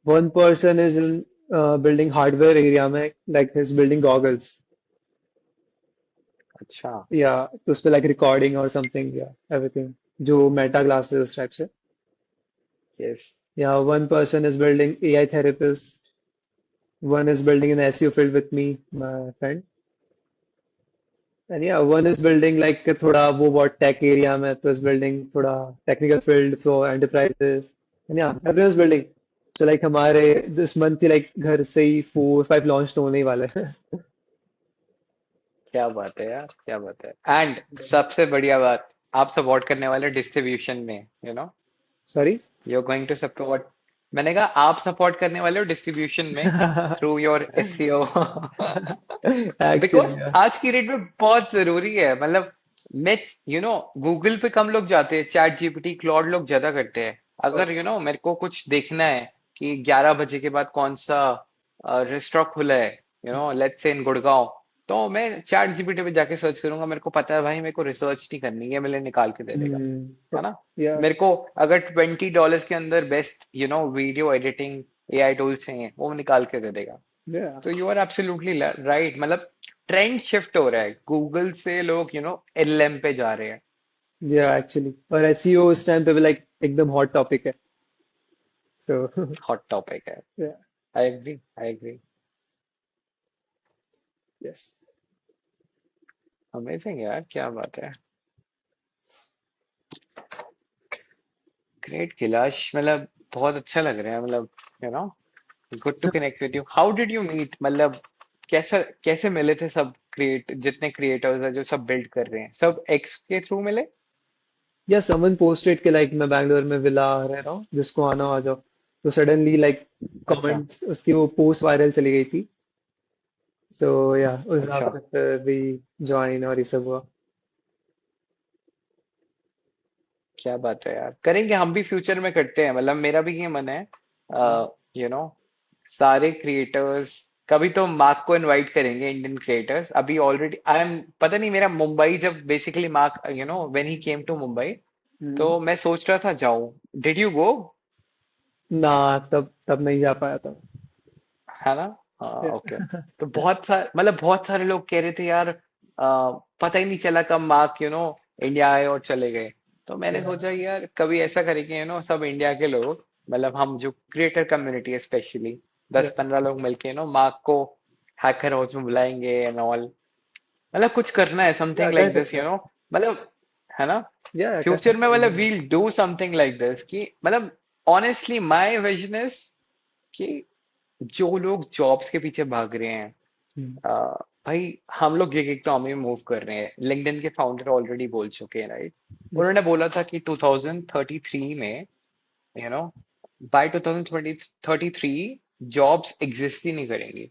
One person is in building hardware area में, लाइक इज बिल्डिंग गॉगल्स. अच्छा, या तो उस पे लाइक रिकॉर्डिंग और समथिंग, या एवरीथिंग जो मेटा ग्लासेस उस टाइप से. यस। या one person is building AI therapist. One is building an SEO field with me, my friend. And yeah, one is building like थोड़ा वो बहुत tech area में, तो is building थोड़ा technical field for enterprises. And yeah, everyone is building. So like हमारे this month he like घर से ही 4-5 launch तो होने ही वाले हैं. क्या बात है यार, क्या बात है, एंड सबसे बढ़िया बात, आप सपोर्ट करने वाले डिस्ट्रीब्यूशन में, Sorry. You are going to support. मैंने कहा आप सपोर्ट करने वाले हो डिस्ट्रीब्यूशन में, through your SEO. Actually, because yeah. आज की डेट में बहुत जरूरी है, मतलब मैं गूगल पे कम लोग जाते हैं, चैट जीपीटी क्लॉड लोग ज्यादा करते हैं। अगर मेरे को कुछ देखना है कि 11 बजे के बाद कौन सा रेस्टोरेंट खुला है, लेट्स से इन गुड़गांव, तो मैं चैट जीपीटी पे जाके सर्च करूंगा। मेरे को पता है भाई, मेरे को रिसर्च नहीं करनी है, मेरे निकाल के दे देगा, Hmm. है ना? Yeah. मेरे को अगर $20 के अंदर best video editing AI tools चाहिए, वो निकाल के दे देगा। Yeah. तो यू आर एब्सोल्युटली राइट, मतलब ट्रेंड शिफ्ट हो रहा है, गूगल से लोग एलएम पे जा रहे हैं। Yeah, actually. और SEO इस टाइम पे भी like एकदम hot topic है. So हॉट टॉपिक है। yeah. I agree, I agree. Yes. Amazing यार, क्या बात है, ग्रेट कैलाश, मतलब बहुत अच्छा लग रहा है, मतलब you know good to connect with you. How did you meet, मतलब कैसा कैसे मिले थे सब, जितने क्रिएटर्स हैं जो सब बिल्ड कर रहे हैं, सब एक्स के थ्रू मिले? या समवन पोस्टेड के लाइक मैं बैंगलोर में विला रह रहा हूँ, जिसको आना हो आ जाओ. तो सडनली लाइक अच्छा, कमेंट्स, उसकी वो पोस्ट वायरल चली गई थी. सो या उस हिसाब अच्छा, से फिर भी ज्वाइन और ये सब हुआ. क्या बात है यार, करेंगे हम भी फ्यूचर में, करते हैं, मतलब मेरा भी ये मन है, यू नो सारे क्रिएटर्स, कभी तो मार्क को इनवाइट करेंगे, इंडियन क्रिएटर्स। अभी ऑलरेडी आई एम, पता नहीं, मेरा मुंबई जब basically Mark, when he came to Mumbai, hmm. तो मैं सोच रहा था जाऊं। Did you go? ना, तब तब नहीं जा पाया था. है ना? हाँ, ओके। Yeah. तो बहुत सारे लोग कह रहे थे यार, पता ही नहीं चला कब मार्क इंडिया आए और चले गए। तो मैंने Yeah. सोचा यार कभी ऐसा करेंगे, सब इंडिया के लोग, मतलब हम जो क्रिएटर कम्युनिटी है स्पेशली, Yeah. 10-15 लोग मिलके मार्क को हैकर हाउस में बुलाएंगे एंड ऑल। मतलब कुछ करना है, Yeah, समथिंग कर लाइक दिस, सकते हैं. मतलब, है ना? Yeah, कर फ्यूचर में सकते मतलब हैं. We'll do something like this, कि मतलब ऑनेस्टली माय विजन इज कि जो लोग जॉब्स के पीछे भाग रहे हैं, हम्म, अ, भाई हम लोग गिग इकोनॉमी में मूव कर रहे हैं। लिंक्डइन के फाउंडर ऑलरेडी बोल चुके हैं, राइट? yeah, उन्होंने बोला था कि 2033 में, you know, by 2033 jobs exist ही नहीं करेंगी।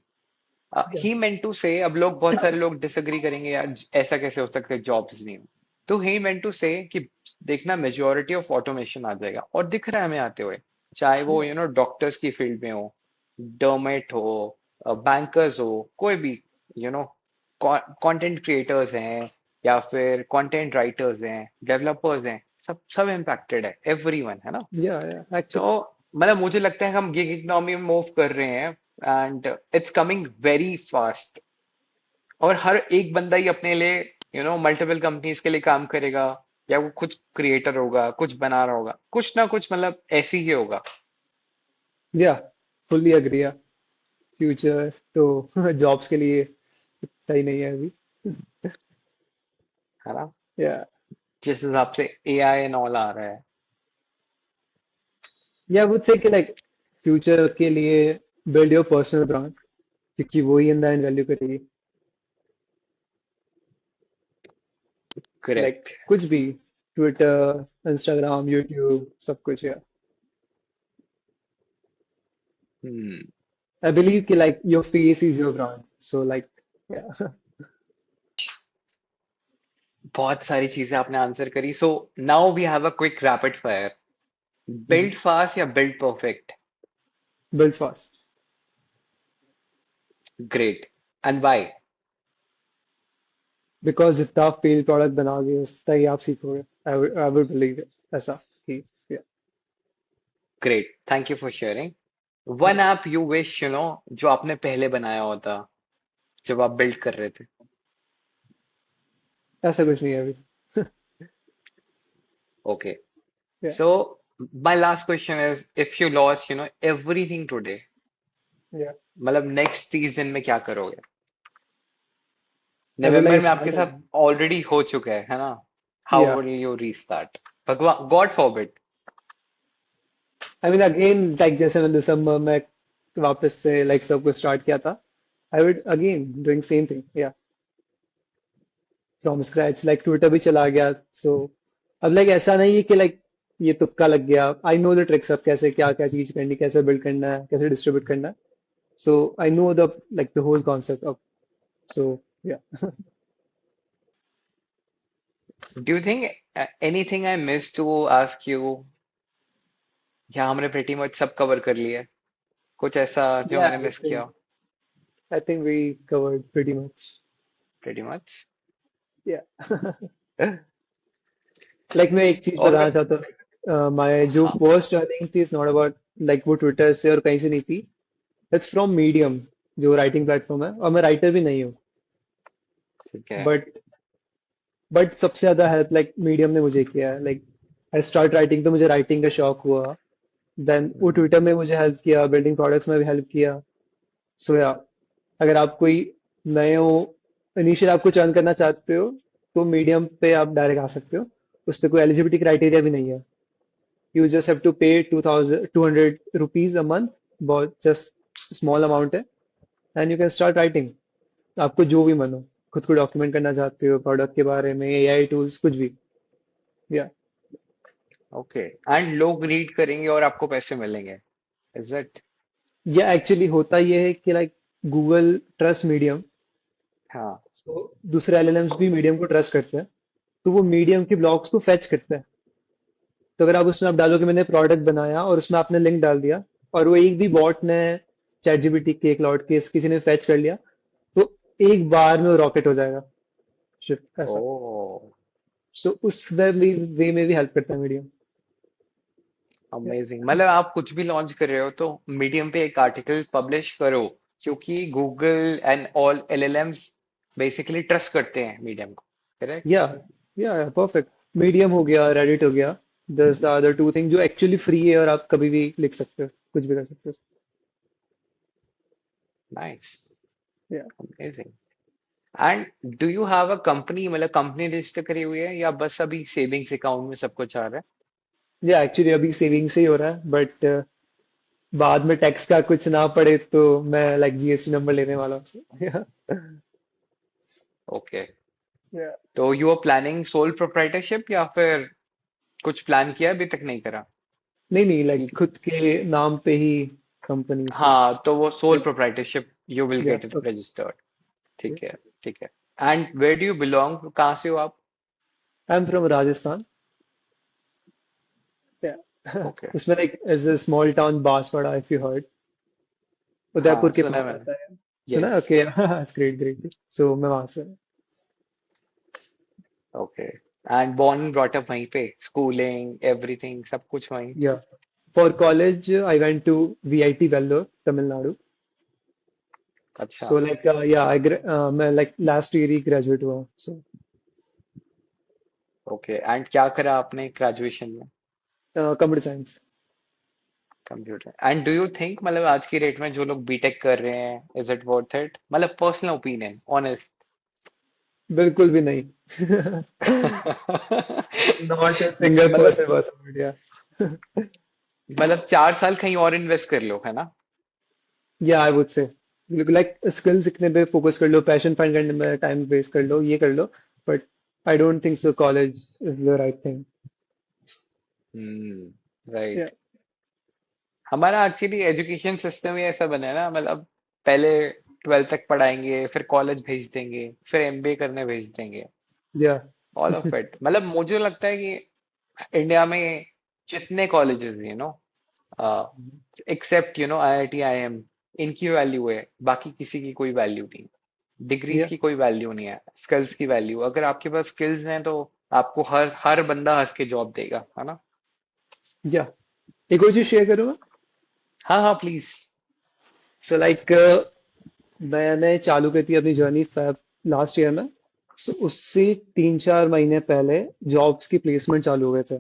yeah, ही मेंट टू से, अब लोग, बहुत सारे लोग डिसएग्री करेंगे, यार ऐसा कैसे हो सकता है जॉब्स नहीं हो। तो ही मेंट टू से कि देखना, मेजोरिटी ऑफ ऑटोमेशन आ जाएगा, और दिख रहा है हमें आते हुए। चाहे वो yeah, डॉक्टर्स की फील्ड में हो, डर्मेट हो, बैंकर्स हो, कोई भी, यू नो कंटेंट क्रिएटर्स हैं, या फिर कंटेंट राइटर्स हैं, डेवलपर्स हैं, सब सब इम्पैक्टेड है, एवरीवन, है ना? yeah, yeah, तो actually, मतलब मुझे लगता है हम गिग इकोनॉमी में मूव कर रहे हैं, and it's coming very fast. और हर एक बंदा ही अपने लिए, मल्टीपल कंपनीज के लिए काम करेगा, या वो कुछ क्रिएटर होगा, कुछ बना रहा होगा, कुछ ना कुछ, मतलब ऐसी ही होगा। yeah, fully agree, yeah, future तो जॉब्स के लिए सही नहीं है अभी। है ना? या जिस हिसाब से एआई एंड ऑल आ रहा है। या वुड से कि लाइक फ्यूचर के लिए बिल्ड योर पर्सनल ब्रांड, क्योंकि वही इन द एंड वैल्यू करेगी। Like correct. कुछ भी, ट्विटर, इंस्टाग्राम, यूट्यूब, सब कुछ है। हम्म। आई बिलीव कि like your face is your brand, so like yeah बहुत सारी चीजें आपने आंसर करी, so now we have a quick rapid fire. Build fast yeah build perfect? Build fast. Great. And why? Because जितना आप fail product बनाओगे उतना ही आप सीखोगे। आई वुड बिलीव ऐसा कि yeah. Great, thank you for sharing. One app you wish, जो आपने पहले बनाया होता जब आप बिल्ड कर रहे थे। ऐसा कुछ नहीं है अभी। ओके, या so my last question is, if you lost everything today, या मतलब नेक्स्ट 30 दिन में क्या करोगे? आई वुड नवंबर लाइक में आपके स्टार्ट साथ ऑलरेडी हो चुका है ना? हाउ या विल यू रीस्टार्ट? भगवान, God forbid. I mean again like जैसे मैंने दिसंबर में वापस से लाइक सब कुछ स्टार्ट किया था, I would again doing same thing या फ्रॉम स्क्रैच। लाइक ट्विटर भी चला गया, सो अब लाइक ऐसा नहीं है कि लाइक ये तुक्का लग गया। आई नो द ट्रिक्स, अब कैसे क्या क्या चीज करनी, कैसे बिल्ड करना है, कैसे डिस्ट्रीब्यूट करना है। So I know the like the whole concept of, so yeah do you think anything I miss to ask you, yeah हमने प्रेटी मच सब कवर कर लिया है? कुछ ऐसा जो या मैंने मिस किया? I think we covered pretty much. Pretty much. या लाइक मैं एक चीज और बताना चाहता हूँ, माय जो हाँ, फर्स्ट अर्निंग थी इज नॉट अबाउट लाइक वो ट्विटर से और कहीं से नहीं थी। इट्स फ्रॉम मीडियम, जो राइटिंग प्लेटफॉर्म है, और मैं राइटर भी नहीं हूँ। ठीक है। बट सबसे ज्यादा हेल्प लाइक मीडियम ने मुझे किया है। लाइक आई स्टार्ट राइटिंग तो मुझे राइटिंग का शौक हुआ, देन वो ट्विटर में मुझे हेल्प किया, बिल्डिंग प्रोडक्ट्स में भी हेल्प किया। सो या अगर आप कोई नए हो, इनिशियल आप कुछ अर्न करना चाहते हो, तो मीडियम पे आप डायरेक्ट आ सकते हो। उस पर कोई एलिजिबिलिटी क्राइटेरिया भी नहीं है। यू जस्ट हैव टू पे 200 रुपीज अ मंथ, बहुत जस्ट स्मॉल अमाउंट है, and you can start writing. आपको जो भी मन हो, खुद को डॉक्यूमेंट करना चाहते हो, प्रोडक्ट के बारे में, एआई टूल्स, कुछ भी। या ओके, एंड लोग रीड करेंगे और आपको पैसे मिलेंगे, इज इट? या एक्चुअली होता ये है कि लाइक गूगल ट्रस्ट मीडियम, हाँ। सो दूसरे एलएलएम्स भी मीडियम को ट्रस्ट करते हैं, तो वो मीडियम के ब्लॉग्स को फेच करते हैं। तो अगर आप उसमें आप डालो कि मैंने प्रोडक्ट बनाया और उसमें आपने लिंक डाल दिया, और वो एक भी बॉट ने, चैट जीपीटी के क्लाउड के किसी ने फेच कर लिया, तो एक बार में वो रॉकेट हो जाएगा शिफ्ट ऐसा। ओ, सो उस वे में भी हेल्प करता है मीडियम। अमेजिंग। मतलब आप कुछ भी लॉन्च कर रहे हो तो मीडियम पे एक आर्टिकल पब्लिश करो, क्योंकि Google and all LLMs basically trust करते हैं मीडियम को, करेक्ट? या या परफेक्ट। मीडियम हो गया, रेडिट हो गया, दस द अदर टू थिंग जो एक्चुअली फ्री है, और आप कभी भी लिख सकते हो, कुछ भी कर सकते नाइस, हो। या amazing. And do you have a company, मतलब कंपनी रजिस्टर करी हुई है, या बस अभी सेविंग्स अकाउंट में सब कुछ आ रहा है? या एक्चुअली अभी सेविंग से ही हो रहा है, बट बाद में टैक्स का कुछ ना पड़े तो मैं लाइक जीएसटी नंबर लेने वाला हूँ। ओके। Yeah. तो you are planning sole proprietorship या फिर कुछ प्लान किया अभी तक नहीं करा नहीं नहीं, लाइक कि खुद के नाम पे ही कंपनी से। हाँ तो वो sole Yeah. Proprietorship you will Yeah. Get it Okay. Registered. ठीक है। ठीक है। And where do you belong, कहाँ से हो आप? I'm from Rajasthan. Yeah. Okay. उसमें like is a small town Banswara, if you heard. Udaipur हाँ के सुना है पास मैंने। आता है। सुना है? Yes. Okay. Great great. So मैं वहां से। Okay. And born and brought up वहीं पे, स्कूलिंग एवरीथिंग सब कुछ वहीं? Yeah for college I went to VIT Vellore, Tamil Nadu. अच्छा। सो लाइक या मैं लाइक लास्ट ईयर ही ग्रेजुएट हुआ, सो ओके। एंड क्या करा आपने ग्रेजुएशन में? Computer science. Computer. And do you think मतलब आज की डेट में जो लोग बीटेक कर रहे हैं इज इट वर्थ इट, मतलब पर्सनल ओपिनियन ऑनेस्ट? बिल्कुल भी नहीं। नॉट ए सिंगल मतलब परसेंट वर्थ ऑफ इट। मतलब 4 साल कहीं और इन्वेस्ट कर लो, है ना? या I would say like skill सीखने पे फोकस कर लो, पैशन फाइंड करने में टाइम वेस्ट कर लो, ये कर लो। But I don't think so college is the right thing. Yeah right. हमारा एक्चुअली एजुकेशन सिस्टम ही ऐसा बना है ना, मतलब पहले 12th तक पढ़ाएंगे, फिर कॉलेज भेज देंगे, फिर एमबीए करने भेज देंगे, या ऑल ऑफ इट। मतलब मुझे लगता है कि इंडिया में जितने colleges you know except IIT IIM, इनकी वैल्यू है, बाकी किसी की कोई वैल्यू नहीं। डिग्रीज या की कोई वैल्यू नहीं है, स्किल्स की वैल्यू। अगर आपके पास स्किल्स हैं तो आपको हर हर बंदा हंस के जॉब देगा, है ना? या एक और चीज शेयर करूँ मैं? हाँ हाँ प्लीज। सो लाइक मैंने चालू की थी अपनी जर्नी फैब लास्ट ईयर में। सो उससे 3-4 महीने पहले जॉब्स की प्लेसमेंट चालू हो गए थे।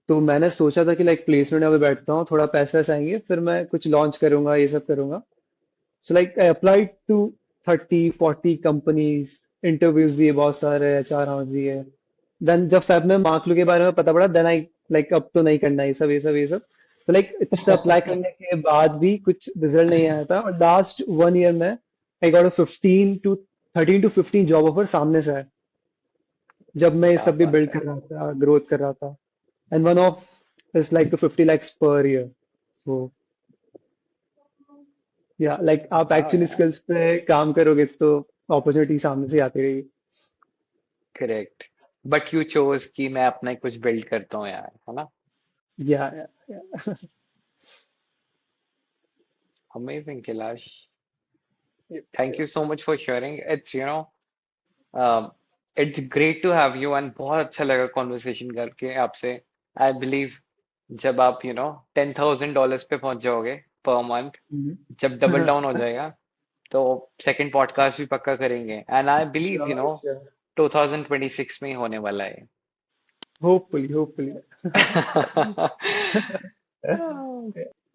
तो मैंने सोचा था कि लाइक प्लेसमेंट में बैठता हूँ, थोड़ा पैसे वैसे आएंगे, फिर मैं कुछ लॉन्च करूंगा, ये सब करूंगा। So like I applied to 30-40 companies, interviews दिए बहुत सारे, एचआर राउंड्स दिए। देन जब फेब में मार्क के बारे में पता पड़ा, देन आई लाइक अब तो नहीं करना ये सब ये सब ये सब। तो लाइक इतना अप्लाई करने के बाद भी कुछ रिजल्ट नहीं आया था, और लास्ट 1 ईयर में I got 13 to 15 job offer सामने से आए, जब मैं ये क्या सब भी बात बिल्ड है। कर रहा था, ग्रोथ कर रहा था। And one of is like to 50 lakhs per year. So yeah like आप वाह एक्चुअली यार। स्किल्स पे काम करोगे तो अपॉर्चुनिटी सामने से आती रहेगी। करेक्ट। बट यू चोज कि मैं अपना ही कुछ बिल्ड करता हूँ यार, है ना? या amazing Kailash. Thank you so much for sharing. It's great to have you and बहुत अच्छा लगा कॉन्वर्सेशन करके आपसे। आई बिलीव जब आप $10,000 पे पहुंच जाओगे पर मंथ, जब डबल डाउन हो जाएगा, तो सेकंड पॉडकास्ट भी पक्का करेंगे। And I believe sure sure. 2026 में ही होने वाला है। Hopefully hopefully.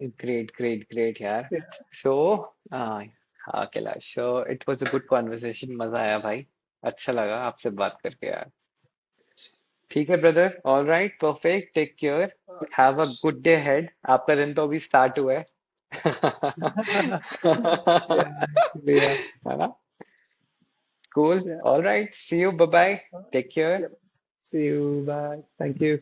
Great great great यार। सो हाँ Kailash, so it was a good conversation, मजा आया भाई। अच्छा लगा आपसे बात करके यार। ठीक है brother, all right, perfect, take care, have a good day head. आपका दिन तो अभी स्टार्ट हुआ है। या है ना? Cool. Yeah all right, see you, bye bye, take care. See you bye, thank you.